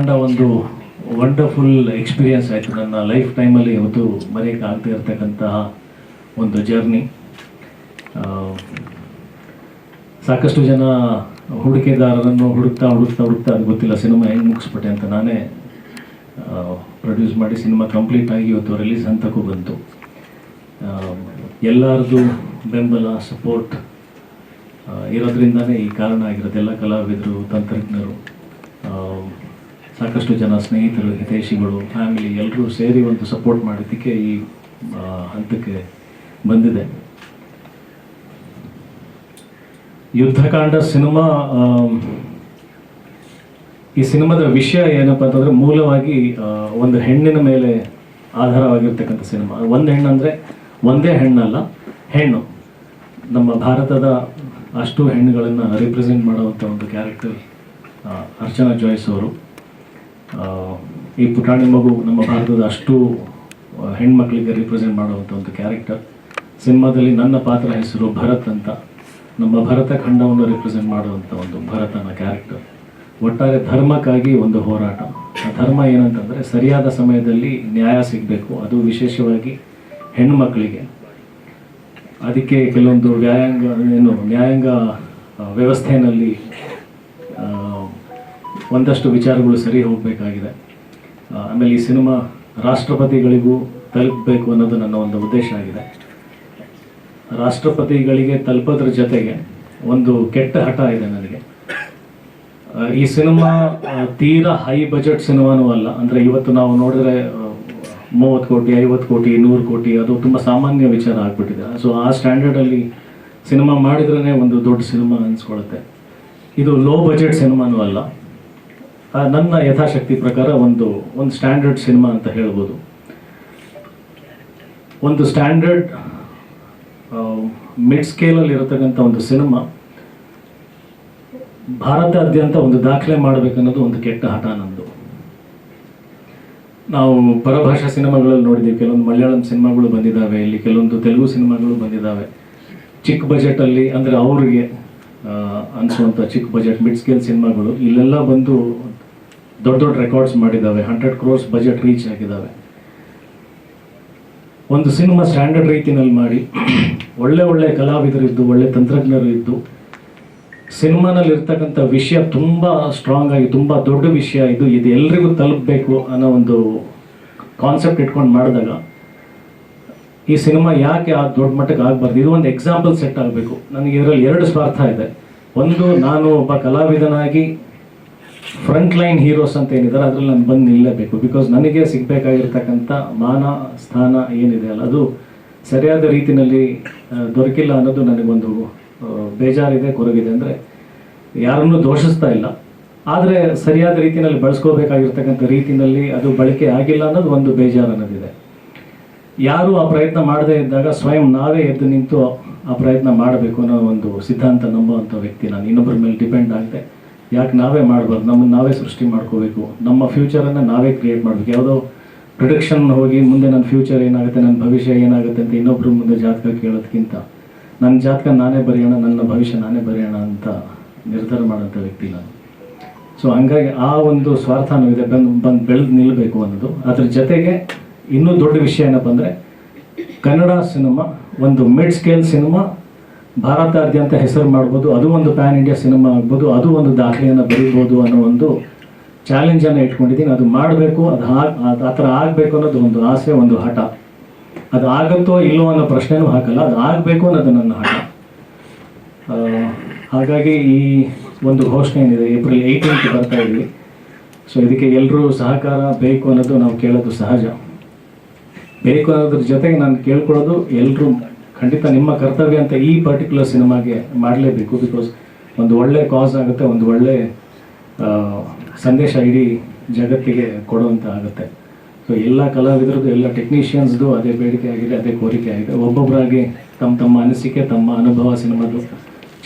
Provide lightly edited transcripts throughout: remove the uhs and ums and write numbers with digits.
ಯುದ್ಧಕಾಂಡ ಒಂದು wonderful experience ಆಯಿತು. ನನ್ನ ಲೈಫ್ ಟೈಮಲ್ಲಿ ಯಾವತ್ತೂ ಮರೆಯೋಕ್ಕೆ ಆಗದೇ ಇರತಕ್ಕಂತಹ ಒಂದು ಜರ್ನಿ. ಸಾಕಷ್ಟು ಜನ ಹೂಡಿಕೆದಾರರನ್ನು ಹುಡುಕ್ತಾ ಅದು ಗೊತ್ತಿಲ್ಲ ಸಿನಿಮಾ ಹೆಂಗೆ ಮುಗಿಸ್ಬಿಟ್ಟೆ ಅಂತ. ನಾನೇ ಪ್ರೊಡ್ಯೂಸ್ ಮಾಡಿ ಸಿನಿಮಾ ಕಂಪ್ಲೀಟ್ ಆಗಿ ಇವತ್ತು ರಿಲೀಸ್ ಹಂತಕ್ಕೂ ಬಂತು. ಎಲ್ಲರದು ಬೆಂಬಲ ಸಪೋರ್ಟ್ ಇರೋದ್ರಿಂದನೇ ಈ ಕಾರಣ ಆಗಿರುತ್ತೆ. ಎಲ್ಲ ಕಲಾವಿದರು, ತಂತ್ರಜ್ಞರು, ಸಾಕಷ್ಟು ಜನ ಸ್ನೇಹಿತರು, ಹಿತೈಷಿಗಳು, ಫ್ಯಾಮಿಲಿ ಎಲ್ಲರೂ ಸೇರಿ ಒಂದು ಸಪೋರ್ಟ್ ಮಾಡಿದ್ದಕ್ಕೆ ಈ ಹಂತಕ್ಕೆ ಬಂದಿದೆ. ಯುದ್ಧಕಾಂಡ ಸಿನಿಮಾ, ಈ ಸಿನಿಮಾದ ವಿಷಯ ಏನಪ್ಪ ಅಂತಂದರೆ ಮೂಲವಾಗಿ ಒಂದು ಹೆಣ್ಣಿನ ಮೇಲೆ ಆಧಾರವಾಗಿರ್ತಕ್ಕಂಥ ಸಿನಿಮಾ. ಒಂದು ಹೆಣ್ಣು ಅಂದರೆ ಒಂದೇ ಹೆಣ್ಣಲ್ಲ, ಹೆಣ್ಣು. ನಮ್ಮ ಭಾರತದ ಅಷ್ಟು ಹೆಣ್ಣುಗಳನ್ನು ರಿಪ್ರೆಸೆಂಟ್ ಮಾಡುವಂಥ ಒಂದು ಕ್ಯಾರೆಕ್ಟರ್ ಅರ್ಚನಾ ಜಾಯ್ಸ್ ಅವರು. ಈ ಪುಟಾಣಿ ಮಗು ನಮ್ಮ ಭಾರತದ ಅಷ್ಟು ಹೆಣ್ಮಕ್ಳಿಗೆ ರಿಪ್ರೆಸೆಂಟ್ ಮಾಡುವಂಥ ಒಂದು ಕ್ಯಾರೆಕ್ಟರ್. ಸಿನಿಮಾದಲ್ಲಿ ನನ್ನ ಪಾತ್ರ ಹೆಸರು ಭರತ್ ಅಂತ. ನಮ್ಮ ಭರತ ಖಂಡವನ್ನು ರಿಪ್ರೆಸೆಂಟ್ ಮಾಡುವಂಥ ಒಂದು ಭರತನ ಕ್ಯಾರೆಕ್ಟರ್. ಒಟ್ಟಾರೆ ಧರ್ಮಕ್ಕಾಗಿ ಒಂದು ಹೋರಾಟ. ಆ ಧರ್ಮ ಏನಂತಂದರೆ ಸರಿಯಾದ ಸಮಯದಲ್ಲಿ ನ್ಯಾಯ ಸಿಗಬೇಕು, ಅದು ವಿಶೇಷವಾಗಿ ಹೆಣ್ಣುಮಕ್ಕಳಿಗೆ. ಅದಕ್ಕೆ ಕೆಲವೊಂದು ನ್ಯಾಯಾಂಗ ವ್ಯವಸ್ಥೆಯಲ್ಲಿ ಒಂದಷ್ಟು ವಿಚಾರಗಳು ಸರಿ ಹೋಗಬೇಕಾಗಿದೆ. ಆಮೇಲೆ ಈ ಸಿನಿಮಾ ರಾಷ್ಟ್ರಪತಿಗಳಿಗೂ ತಲುಪಬೇಕು ಅನ್ನೋದು ನನ್ನ ಒಂದು ಉದ್ದೇಶ ಆಗಿದೆ. ರಾಷ್ಟ್ರಪತಿಗಳಿಗೆ ತಲುಪೋದ್ರ ಜೊತೆಗೆ ಒಂದು ಕೆಟ್ಟ ಹಠ ಇದೆ ನನಗೆ. ಈ ಸಿನಿಮಾ ತೀರಾ ಹೈ ಬಜೆಟ್ ಸಿನಿಮಾನೂ ಅಲ್ಲ. ಅಂದರೆ ಇವತ್ತು ನಾವು ನೋಡಿದ್ರೆ 30 ಕೋಟಿ, 50 ಕೋಟಿ, 100 ಕೋಟಿ ಅದು ತುಂಬ ಸಾಮಾನ್ಯ ವಿಚಾರ ಆಗಿಬಿಟ್ಟಿದೆ. ಸೊ ಆ ಸ್ಟ್ಯಾಂಡರ್ಡಲ್ಲಿ ಸಿನಿಮಾ ಮಾಡಿದ್ರೇ ಒಂದು ದೊಡ್ಡ ಸಿನಿಮಾ ಅನಿಸ್ಕೊಳ್ಳುತ್ತೆ. ಇದು ಲೋ ಬಜೆಟ್ ಸಿನಿಮಾನೂ ಅಲ್ಲ. ನನ್ನ ಯಥಾಶಕ್ತಿ ಪ್ರಕಾರ ಒಂದು ಸ್ಟ್ಯಾಂಡರ್ಡ್ ಸಿನಿಮಾ ಅಂತ ಹೇಳ್ಬೋದು. ಒಂದು ಸ್ಟ್ಯಾಂಡರ್ಡ್ ಮಿಡ್ ಸ್ಕೇಲಲ್ಲಿ ಇರತಕ್ಕಂಥ ಒಂದು ಸಿನಿಮಾ ಭಾರತಾದ್ಯಂತ ಒಂದು ದಾಖಲೆ ಮಾಡಬೇಕನ್ನೋದು ಒಂದು ಕೆಟ್ಟ ಹಠ ನಂದು. ನಾವು ಪರಭಾಷಾ ಸಿನಿಮಾಗಳಲ್ಲಿ ನೋಡಿದ್ದೀವಿ, ಕೆಲವೊಂದು ಮಲಯಾಳಂ ಸಿನಿಮಾಗಳು ಬಂದಿದ್ದಾವೆ, ಇಲ್ಲಿ ಕೆಲವೊಂದು ತೆಲುಗು ಸಿನಿಮಾಗಳು ಬಂದಿದ್ದಾವೆ. ಚಿಕ್ಕ ಬಜೆಟಲ್ಲಿ, ಅಂದರೆ ಅವ್ರಿಗೆ ಅನಿಸುವಂಥ ಚಿಕ್ಕ ಬಜೆಟ್ ಮಿಡ್ ಸ್ಕೇಲ್ ಸಿನಿಮಾಗಳು ಇಲ್ಲೆಲ್ಲ ಬಂದು ದೊಡ್ಡ ರೆಕಾರ್ಡ್ಸ್ ಮಾಡಿದ್ದಾವೆ. 100 crores ಬಜೆಟ್ ರೀಚ್ ಆಗಿದ್ದಾವೆ. ಒಂದು ಸಿನಿಮಾ ಸ್ಟ್ಯಾಂಡರ್ಡ್ ರೀತಿಯಲ್ಲಿ ಮಾಡಿ ಒಳ್ಳೆ ಕಲಾವಿದರಿದ್ದು, ಒಳ್ಳೆ ತಂತ್ರಜ್ಞರು ಇದ್ದು, ಸಿನಿಮಾನಲ್ಲಿ ಇರ್ತಕ್ಕಂಥ ವಿಷಯ ತುಂಬ ಸ್ಟ್ರಾಂಗ್ ಆಗಿ, ತುಂಬ ದೊಡ್ಡ ವಿಷಯ ಇದು ಎಲ್ರಿಗೂ ತಲುಪಬೇಕು ಅನ್ನೋ ಒಂದು ಕಾನ್ಸೆಪ್ಟ್ ಇಟ್ಕೊಂಡು ಮಾಡಿದಾಗ ಈ ಸಿನಿಮಾ ಯಾಕೆ ಆ ದೊಡ್ಡ ಮಟ್ಟಕ್ಕೆ ಆಗಬಾರ್ದು? ಇದು ಒಂದು ಎಕ್ಸಾಂಪಲ್ ಸೆಟ್ ಆಗಬೇಕು. ನನಗೆ ಇದರಲ್ಲಿ 2 ಸ್ವಾರ್ಥ ಇದೆ. ಒಂದು, ನಾನು ಒಬ್ಬ ಕಲಾವಿದನಾಗಿ ಫ್ರಂಟ್ ಲೈನ್ ಹೀರೋಸ್ ಅಂತ ಏನಿದ್ದಾರೆ ಅದರಲ್ಲಿ ನಾನು ಬಂದು ನಿಲ್ಲಬೇಕು. ಬಿಕಾಸ್ ನನಗೆ ಸಿಗಬೇಕಾಗಿರ್ತಕ್ಕಂಥ ಮಾನ ಸ್ಥಾನ ಏನಿದೆ ಅಲ್ಲ, ಅದು ಸರಿಯಾದ ರೀತಿಯಲ್ಲಿ ದೊರಕಿಲ್ಲ ಅನ್ನೋದು ನನಗೊಂದು ಬೇಜಾರಿದೆ, ಕೊರಗಿದೆ. ಅಂದರೆ ಯಾರನ್ನೂ ದೋಷಿಸ್ತಾ ಇಲ್ಲ, ಆದರೆ ಸರಿಯಾದ ರೀತಿಯಲ್ಲಿ ಬಳಸ್ಕೋಬೇಕಾಗಿರ್ತಕ್ಕಂಥ ರೀತಿಯಲ್ಲಿ ಅದು ಬಳಕೆ ಆಗಿಲ್ಲ ಅನ್ನೋದು ಒಂದು ಬೇಜಾರು ಅನ್ನೋದಿದೆ. ಯಾರು ಆ ಪ್ರಯತ್ನ ಮಾಡದೇ ಇದ್ದಾಗ ಸ್ವಯಂ ನಾವೇ ಎದ್ದು ನಿಂತು ಆ ಪ್ರಯತ್ನ ಮಾಡಬೇಕು ಅನ್ನೋ ಒಂದು ಸಿದ್ಧಾಂತ ನಂಬುವಂಥ ವ್ಯಕ್ತಿ ನಾನು. ಇನ್ನೊಬ್ಬರ ಮೇಲೆ ಡಿಪೆಂಡ್ ಆಗದೆ ಯಾಕೆ ನಾವೇ ಮಾಡಬಾರ್ದು, ನಮ್ಮನ್ನು ನಾವೇ ಸೃಷ್ಟಿ ಮಾಡ್ಕೋಬೇಕು, ನಮ್ಮ ಫ್ಯೂಚರನ್ನು ನಾವೇ ಕ್ರಿಯೇಟ್ ಮಾಡಬೇಕು. ಯಾವುದೋ ಪ್ರಿಡಿಕ್ಷನ್ ಹೋಗಿ ಮುಂದೆ ನನ್ನ ಫ್ಯೂಚರ್ ಏನಾಗುತ್ತೆ, ನನ್ನ ಭವಿಷ್ಯ ಏನಾಗುತ್ತೆ ಅಂತ ಇನ್ನೊಬ್ಬರು ಮುಂದೆ ಜಾತಕ ಕೇಳೋದಕ್ಕಿಂತ ನನ್ನ ಜಾತಕ ನಾನೇ ಬರೆಯೋಣ, ನನ್ನ ಭವಿಷ್ಯ ನಾನೇ ಬರೆಯೋಣ ಅಂತ ನಿರ್ಧಾರ ಮಾಡೋಂಥ ವ್ಯಕ್ತಿ ನಾನು. ಸೊ ಹಂಗಾಗಿ ಆ ಒಂದು ಸ್ವಾರ್ಥನೂ ಇದೆ, ಬಂದು ಬೆಳೆದು ನಿಲ್ಲಬೇಕು ಅನ್ನೋದು. ಅದ್ರ ಜೊತೆಗೆ ಇನ್ನೂ ದೊಡ್ಡ ವಿಷಯ ಏನಪ್ಪ ಅಂದರೆ, ಕನ್ನಡ ಸಿನಿಮಾ ಒಂದು ಮಿಡ್ ಸ್ಕೇಲ್ ಸಿನಿಮಾ ಭಾರತಾದ್ಯಂತ ಹೆಸರು ಮಾಡ್ಬೋದು, ಅದು ಒಂದು ಪ್ಯಾನ್ ಇಂಡಿಯಾ ಸಿನಿಮಾ ಆಗ್ಬೋದು, ಅದು ಒಂದು ದಾಖಲೆಯನ್ನು ಬರೀಬೋದು ಅನ್ನೋ ಒಂದು ಚಾಲೆಂಜನ್ನು ಇಟ್ಕೊಂಡಿದ್ದೀನಿ. ಅದು ಮಾಡಬೇಕು, ಅದು ಆ ಥರ ಆಗಬೇಕು ಅನ್ನೋದು ಒಂದು ಆಸೆ, ಒಂದು ಹಠ. ಅದು ಆಗುತ್ತೋ ಇಲ್ಲೋ ಅನ್ನೋ ಪ್ರಶ್ನೆನೂ ಹಾಕಲ್ಲ, ಅದು ಆಗಬೇಕು ಅನ್ನೋದು ನನ್ನ ಹಠ. ಹಾಗಾಗಿ ಈ ಒಂದು ಘೋಷಣೆ ಏನಿದೆ, ಏಪ್ರಿಲ್ 18 ಬರ್ತಾ ಇದ್ವಿ. ಸೊ ಇದಕ್ಕೆ ಎಲ್ಲರೂ ಸಹಕಾರ ಬೇಕು ಅನ್ನೋದು ನಾವು ಕೇಳೋದು ಸಹಜ. ಬೇಕು ಅನ್ನೋದ್ರ ಜೊತೆಗೆ ನಾನು ಕೇಳ್ಕೊಳ್ಳೋದು, ಎಲ್ಲರೂ ಖಂಡಿತ ನಿಮ್ಮ ಕರ್ತವ್ಯ ಅಂತ ಈ ಪರ್ಟಿಕ್ಯುಲರ್ ಸಿನಿಮಾಗೆ ಮಾಡಲೇಬೇಕು. ಬಿಕಾಸ್ ಒಂದು ಒಳ್ಳೆ ಕಾಸ್ ಆಗುತ್ತೆ, ಒಂದು ಒಳ್ಳೆ ಸಂದೇಶ ಇಡೀ ಜಗತ್ತಿಗೆ ಕೊಡುವಂಥ ಆಗುತ್ತೆ. ಸೊ ಎಲ್ಲ ಕಲಾವಿದರದ್ದು, ಎಲ್ಲ ಟೆಕ್ನಿಷಿಯನ್ಸ್ದು ಅದೇ ಬೇಡಿಕೆ ಆಗಿದೆ, ಅದೇ ಕೋರಿಕೆ ಆಗಿದೆ. ಒಬ್ಬೊಬ್ಬರಾಗಿ ತಮ್ಮ ಅನಿಸಿಕೆ, ತಮ್ಮ ಅನುಭವ ಸಿನಿಮಾದು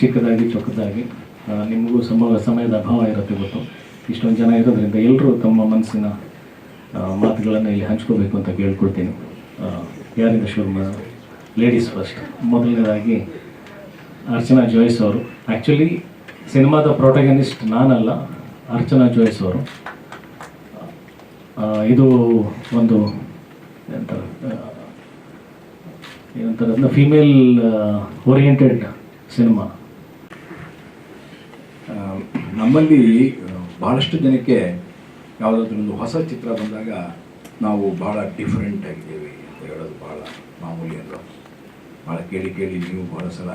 ಚಿಕ್ಕದಾಗಿ ಚೊಕ್ಕದಾಗಿ. ನಿಮಗೂ ಸಮಯದ ಅಭಾವ ಇರುತ್ತೆ ಗೊತ್ತು. ಇಷ್ಟೊಂದು ಜನ ಇರೋದ್ರಿಂದ ಎಲ್ಲರೂ ತಮ್ಮ ಮನಸ್ಸಿನ ಮಾತುಗಳನ್ನು ಇಲ್ಲಿ ಹಂಚ್ಕೋಬೇಕು ಅಂತ ಕೇಳ್ಕೊಳ್ತೀನಿ. ಯಾರಿಂದ ಶುರು? Ladies first. ಮೊದಲನೇದಾಗಿ ಅರ್ಚನಾ ಜಾಯ್ಸ್ ಅವರು. ಆ್ಯಕ್ಚುಲಿ ಸಿನಿಮಾದ ಪ್ರೊಟಗನಿಸ್ಟ್ ನಾನಲ್ಲ, ಅರ್ಚನಾ ಜಾಯ್ಸ್ ಅವರು. ಇದು ಒಂದು ಏನಂತಾರೆ ಅದನ್ನ ಫೀಮೇಲ್ ಓರಿಯೆಂಟೆಡ್ ಸಿನಿಮಾ. ನಮ್ಮಲ್ಲಿ ಭಾಳಷ್ಟು ಜನಕ್ಕೆ ಯಾವುದಾದ್ರೂ ಒಂದು ಹೊಸ ಚಿತ್ರ ಬಂದಾಗ ನಾವು ಭಾಳ ಡಿಫ್ರೆಂಟ್ ಆಗಿದ್ದೇವೆ ಅಂತ ಹೇಳೋದು ಭಾಳ ಮಾಮೂಲಿ ಅಲ್ವ. ಭಾಳ ಕೇಳಿ ನೀವು ಭಾಳ ಸಲ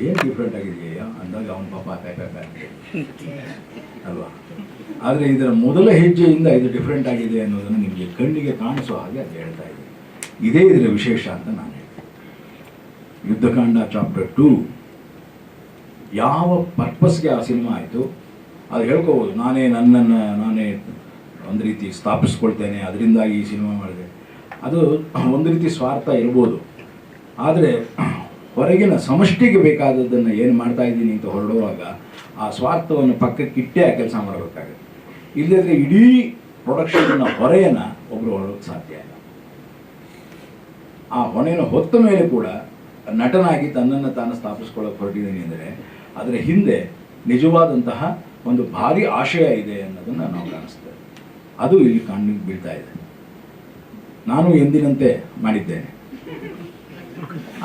ಏನು ಡಿಫ್ರೆಂಟ್ ಆಗಿದೆಯಾ ಅಂದಾಗ ಅವನ ಪಾಪ ಪ್ಯಾಕ್ ಅಲ್ವಾ. ಆದರೆ ಇದರ ಮೊದಲ ಹೆಜ್ಜೆಯಿಂದ ಇದು ಡಿಫ್ರೆಂಟ್ ಆಗಿದೆ ಅನ್ನೋದನ್ನು ನಿಮಗೆ ಕಣ್ಣಿಗೆ ಕಾಣಿಸೋ ಹಾಗೆ ಅದು ಹೇಳ್ತಾ ಇದೆ. ಇದೇ ಇದರ ವಿಶೇಷ ಅಂತ ನಾನು ಹೇಳ್ತೀನಿ. ಯುದ್ಧಕಾಂಡ ಚಾಪ್ಟರ್ 2 ಯಾವ ಪರ್ಪಸ್ಗೆ ಆ ಸಿನಿಮಾ ಆಯಿತು ಅದು ಹೇಳ್ಕೋಬೋದು. ನಾನೇ ಒಂದು ರೀತಿ ಸ್ಥಾಪಿಸ್ಕೊಳ್ತೇನೆ, ಅದರಿಂದಾಗಿ ಈ ಸಿನಿಮಾ ಮಾಡಿದೆ, ಅದು ಒಂದು ರೀತಿ ಸ್ವಾರ್ಥ ಇರ್ಬೋದು. ಆದರೆ ಹೊರಗಿನ ಸಮಷ್ಟಿಗೆ ಬೇಕಾದದ್ದನ್ನು ಏನು ಮಾಡ್ತಾ ಇದ್ದೀನಿ ಅಂತ ಹೊರಡುವಾಗ ಆ ಸ್ವಾರ್ಥವನ್ನು ಪಕ್ಕಕ್ಕಿಟ್ಟೇ ಆ ಕೆಲಸ ಮಾಡಬೇಕಾಗುತ್ತೆ. ಇಲ್ಲದ್ರೆ ಇಡೀ ಪ್ರೊಡಕ್ಷನ್ನ ಹೊರೆಯನ್ನು ಒಬ್ಬರು ಹೊರಡೋಕ್ಕೆ ಸಾಧ್ಯ ಇಲ್ಲ. ಆ ಹೊಣೆಯನ್ನು ಹೊತ್ತ ಮೇಲೆ ಕೂಡ ನಟನಾಗಿ ತನ್ನನ್ನು ತಾನು ಸ್ಥಾಪಿಸ್ಕೊಳ್ಳೋಕೆ ಹೊರಟಿದ್ದೀನಿ ಅಂದರೆ ಅದರ ಹಿಂದೆ ನಿಜವಾದಂತಹ ಒಂದು ಭಾರಿ ಆಶಯ ಇದೆ ಅನ್ನೋದನ್ನು ನಾವು ಕಾಣಿಸ್ತೇವೆ. ಅದು ಇಲ್ಲಿ ಕಣ್ಣಿಗೆ ಬೀಳ್ತಾ ಇದೆ. ನಾನು ಎಂದಿನಂತೆ ಮಾಡಿದ್ದೇನೆ,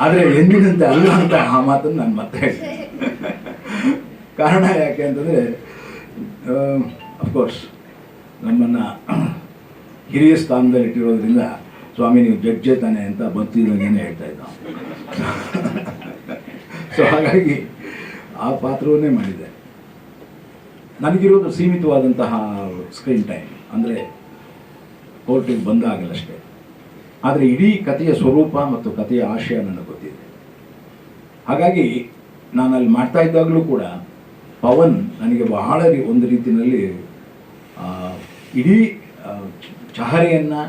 ಆದರೆ ಎಂದಿನಂತೆ ಅಲ್ಲ ಅಂತ ಆ ಮಾತನ್ನು ನಾನು ಮತ್ತೆ ಹೇಳ್ತೀನಿ. ಕಾರಣ ಯಾಕೆ ಅಂತಂದರೆ ಅಫ್ಕೋರ್ಸ್ ನಮ್ಮನ್ನು ಹಿರಿಯ ಸ್ಥಾನದಲ್ಲಿ ಇಟ್ಟಿರೋದ್ರಿಂದ ಸ್ವಾಮಿ ನೀವು ಜಡ್ಜೆ ತಾನೆ ಅಂತ ಬಂತಿದ್ದಾಗೇನೆ ಹೇಳ್ತಾ ಇದ್ದ. ಸೊ ಹಾಗಾಗಿ ಆ ಪಾತ್ರವನ್ನೇ ಮಾಡಿದೆ. ನನಗಿರೋದು ಸೀಮಿತವಾದಂತಹ ಸ್ಕ್ರೀನ್ ಟೈಮ್, ಅಂದರೆ ಕೋರ್ಟಿಗೆ ಬಂದಾಗಲಷ್ಟೇ. ಆದರೆ ಇಡೀ ಕಥೆಯ ಸ್ವರೂಪ ಮತ್ತು ಕಥೆಯ ಆಶಯ ನನಗೆ ಗೊತ್ತಿದೆ. ಹಾಗಾಗಿ ನಾನು ಅಲ್ಲಿ ಮಾಡ್ತಾ ಇದ್ದಾಗಲೂ ಕೂಡ ಪವನ್ ನನಗೆ ಬಹಳ ಒಂದು ರೀತಿಯಲ್ಲಿ ಇಡೀ ಚಹರೆಯನ್ನು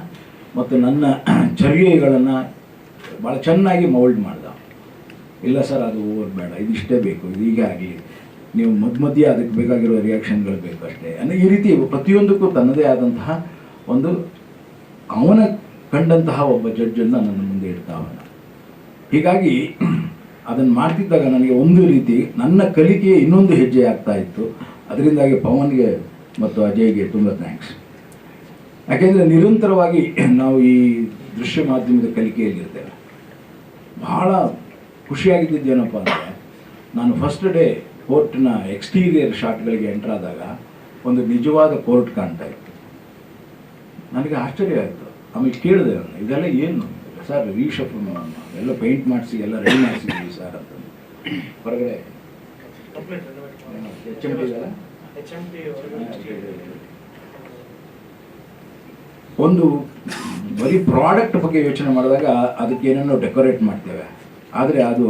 ಮತ್ತು ನನ್ನ ಚರ್ಯೆಗಳನ್ನು ಭಾಳ ಚೆನ್ನಾಗಿ ಮೌಲ್ಡ್ ಮಾಡ್ದ. ಇಲ್ಲ ಸರ್ ಅದು ಓವರ್ ಬೇಡ, ಇದಿಷ್ಟೇ ಬೇಕು, ಇದು ಹೀಗೆ ಆಗಲಿ, ನೀವು ಮಧ್ಯೆ ಅದಕ್ಕೆ ಬೇಕಾಗಿರೋ ರಿಯಾಕ್ಷನ್ಗಳು ಬೇಕು ಅಷ್ಟೇ ಅನ್ನೋ ಈ ರೀತಿ ಪ್ರತಿಯೊಂದಕ್ಕೂ ತನ್ನದೇ ಆದಂತಹ ಒಂದು ಅವನ ಕಂಡಂತಹ ಒಬ್ಬ ಜಡ್ಜನ್ನು ನನ್ನ ಮುಂದೆ ಇಡ್ತಾವನ. ಹೀಗಾಗಿ ಅದನ್ನು ಮಾಡ್ತಿದ್ದಾಗ ನನಗೆ ಒಂದು ರೀತಿ ನನ್ನ ಕಲಿಕೆಯ ಇನ್ನೊಂದು ಹೆಜ್ಜೆ ಆಗ್ತಾ ಇತ್ತು. ಅದರಿಂದಾಗಿ ಪವನ್ಗೆ ಮತ್ತು ಅಜಯ್ಗೆ ತುಂಬ ಥ್ಯಾಂಕ್ಸ್. ಯಾಕೆಂದರೆ ನಿರಂತರವಾಗಿ ನಾವು ಈ ದೃಶ್ಯ ಮಾಧ್ಯಮದ ಕಲಿಕೆಯಲ್ಲಿರ್ತೇವೆ. ಬಹಳ ಖುಷಿಯಾಗಿದ್ದೇನಪ್ಪ ಅಂದರೆ ನಾನು ಫಸ್ಟ್ ಡೇ ಕೋರ್ಟ್ನ ಎಕ್ಸ್ಟೀರಿಯರ್ ಶಾಟ್ಗಳಿಗೆ ಎಂಟರ್ ಆದಾಗ ಒಂದು ನಿಜವಾದ ಕೋರ್ಟ್ ಕಾಣ್ತಾ ಇತ್ತು. ನನಗೆ ಆಶ್ಚರ್ಯ ಆಯಿತು. ಆಮೇಲೆ ಕೇಳಿದೆ ಅವನು, ಇದೆಲ್ಲ ಏನು ಸರ್? ರೀಶಫ್ ಎಲ್ಲ ಪೇಂಟ್ ಮಾಡಿಸಿ ಎಲ್ಲ ರೆಡಿ ಮಾಡಿಸಿದ್ದೀವಿ ಸರ್ ಅಂತ. ಹೊರಗಡೆ ಒಂದು ಬರೀ ಪ್ರಾಡಕ್ಟ್ ಬಗ್ಗೆ ಯೋಚನೆ ಮಾಡಿದಾಗ ಅದಕ್ಕೆ ಏನನ್ನೋ ಡೆಕೋರೇಟ್ ಮಾಡ್ತೇವೆ. ಆದರೆ ಅದು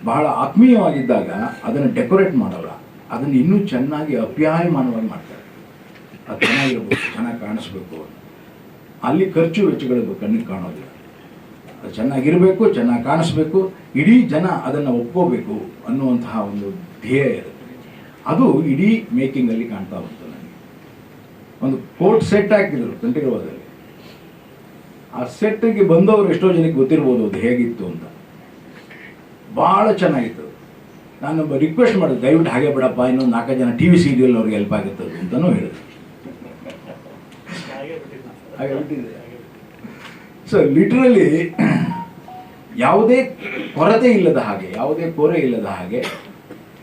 ಬಹಳ ಆತ್ಮೀಯವಾಗಿದ್ದಾಗ ಅದನ್ನು ಡೆಕೋರೇಟ್ ಮಾಡಲ್ಲ, ಅದನ್ನು ಇನ್ನೂ ಚೆನ್ನಾಗಿ ಅಪ್ಯಾಯಮಾನವಾಗಿ ಮಾಡ್ತಾರೆ. ಅದು ಚೆನ್ನಾಗಿರ್ಬೇಕು, ಚೆನ್ನಾಗಿ ಕಾಣಿಸ್ಬೇಕು. ಅಲ್ಲಿ ಖರ್ಚು ವೆಚ್ಚಗಳು ಕಣ್ಣಿಗೆ ಕಾಣೋದಿಲ್ಲ. ಅದು ಚೆನ್ನಾಗಿರಬೇಕು, ಚೆನ್ನಾಗಿ ಕಾಣಿಸ್ಬೇಕು, ಇಡೀ ಜನ ಅದನ್ನು ಒಪ್ಕೋಬೇಕು ಅನ್ನುವಂತಹ ಒಂದು ಧ್ಯೇಯ ಇರುತ್ತೆ. ಅದು ಇಡೀ ಮೇಕಿಂಗಲ್ಲಿ ಕಾಣ್ತಾ ಬಂತು ನನಗೆ. ಒಂದು ಕೋರ್ಟ್ ಸೆಟ್ ಹಾಕಿದ್ರು ಕಂಠೀರವದಲ್ಲಿ. ಆ ಸೆಟ್ಗೆ ಬಂದವರು ಎಷ್ಟೋ ಜನಕ್ಕೆ ಗೊತ್ತಿರ್ಬೋದು ಅದು ಹೇಗಿತ್ತು ಅಂತ. ಭಾಳ ಚೆನ್ನಾಗಿತ್ತು. ನಾನೊಬ್ಬ ರಿಕ್ವೆಸ್ಟ್ ಮಾಡಿದೆ, ದಯವಿಟ್ಟು ಹಾಗೆ ಬಿಡಪ್ಪ, ಇನ್ನೊಂದು 4 ಜನ TV ಸೀರಿಯಲ್ ಅವ್ರಿಗೆ ಹೆಲ್ಪ್ ಆಗುತ್ತದೆ ಅಂತಲೂ ಹೇಳಿದೆ. ಹಾಗೆ ಬಿಟ್ಟಿದೆ. ಸೊ ಲಿಟ್ರಲಿ ಯಾವುದೇ ಕೊರತೆ ಇಲ್ಲದ ಹಾಗೆ, ಯಾವುದೇ ಕೊರೆ ಇಲ್ಲದ ಹಾಗೆ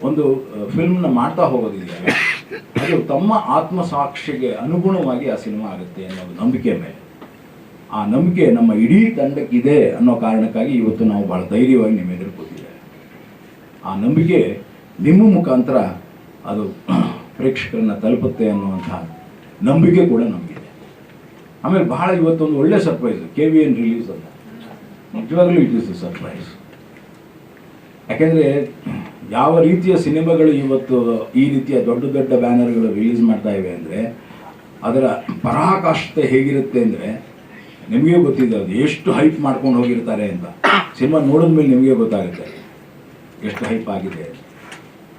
ಒಂದು ಫಿಲ್ಮ್ನ ಮಾಡ್ತಾ ಹೋಗೋದಿದೆಯಲ್ಲ, ಅದು ತಮ್ಮ ಆತ್ಮಸಾಕ್ಷಿಗೆ ಅನುಗುಣವಾಗಿ ಆ ಸಿನಿಮಾ ಆಗುತ್ತೆ ಅನ್ನೋ ನಂಬಿಕೆ ಮೇಲೆ. ಆ ನಂಬಿಕೆ ನಮ್ಮ ಇಡೀ ತಂಡಕ್ಕಿದೆ ಅನ್ನೋ ಕಾರಣಕ್ಕಾಗಿ ಇವತ್ತು ನಾವು ಭಾಳ ಧೈರ್ಯವಾಗಿ ನಿಮ್ಮ ಎದುರು ಕೂತಿದ್ದೇವೆ. ಆ ನಂಬಿಕೆ ನಿಮ್ಮ ಮುಖಾಂತರ ಅದು ಪ್ರೇಕ್ಷಕರನ್ನು ತಲುಪುತ್ತೆ ಅನ್ನುವಂಥ ನಂಬಿಕೆ ಕೂಡ ನಮಗಿದೆ. ಆಮೇಲೆ ಬಹಳ ಇವತ್ತೊಂದು ಒಳ್ಳೆ ಸರ್ಪ್ರೈಸ್, KVN ರಿಲೀಸ್ ಅಲ್ಲ, ನಿಜವಾಗ್ಲೂ ಇಟ್ ಇಸ್ ಎ ಸರ್ಪ್ರೈಸ್. ಯಾಕೆಂದರೆ ಯಾವ ರೀತಿಯ ಸಿನಿಮಾಗಳು ಇವತ್ತು ಈ ರೀತಿಯ ದೊಡ್ಡ ದೊಡ್ಡ ಬ್ಯಾನರ್ಗಳು ರಿಲೀಸ್ ಮಾಡ್ತಾ ಇವೆ ಅಂದರೆ ಅದರ ಪರಾಕಾಷ್ಠತೆ ಹೇಗಿರುತ್ತೆ ಅಂದರೆ ನಿಮಗೆ ಗೊತ್ತಿದೆ. ಅದು ಎಷ್ಟು ಹೈಪ್ ಮಾಡ್ಕೊಂಡು ಹೋಗಿರ್ತಾರೆ ಅಂತ ಸಿನಿಮಾ ನೋಡಿದ ಮೇಲೆ ನಿಮಗೆ ಗೊತ್ತಾಗುತ್ತೆ ಎಷ್ಟು ಹೈಪ್ ಆಗಿದೆ.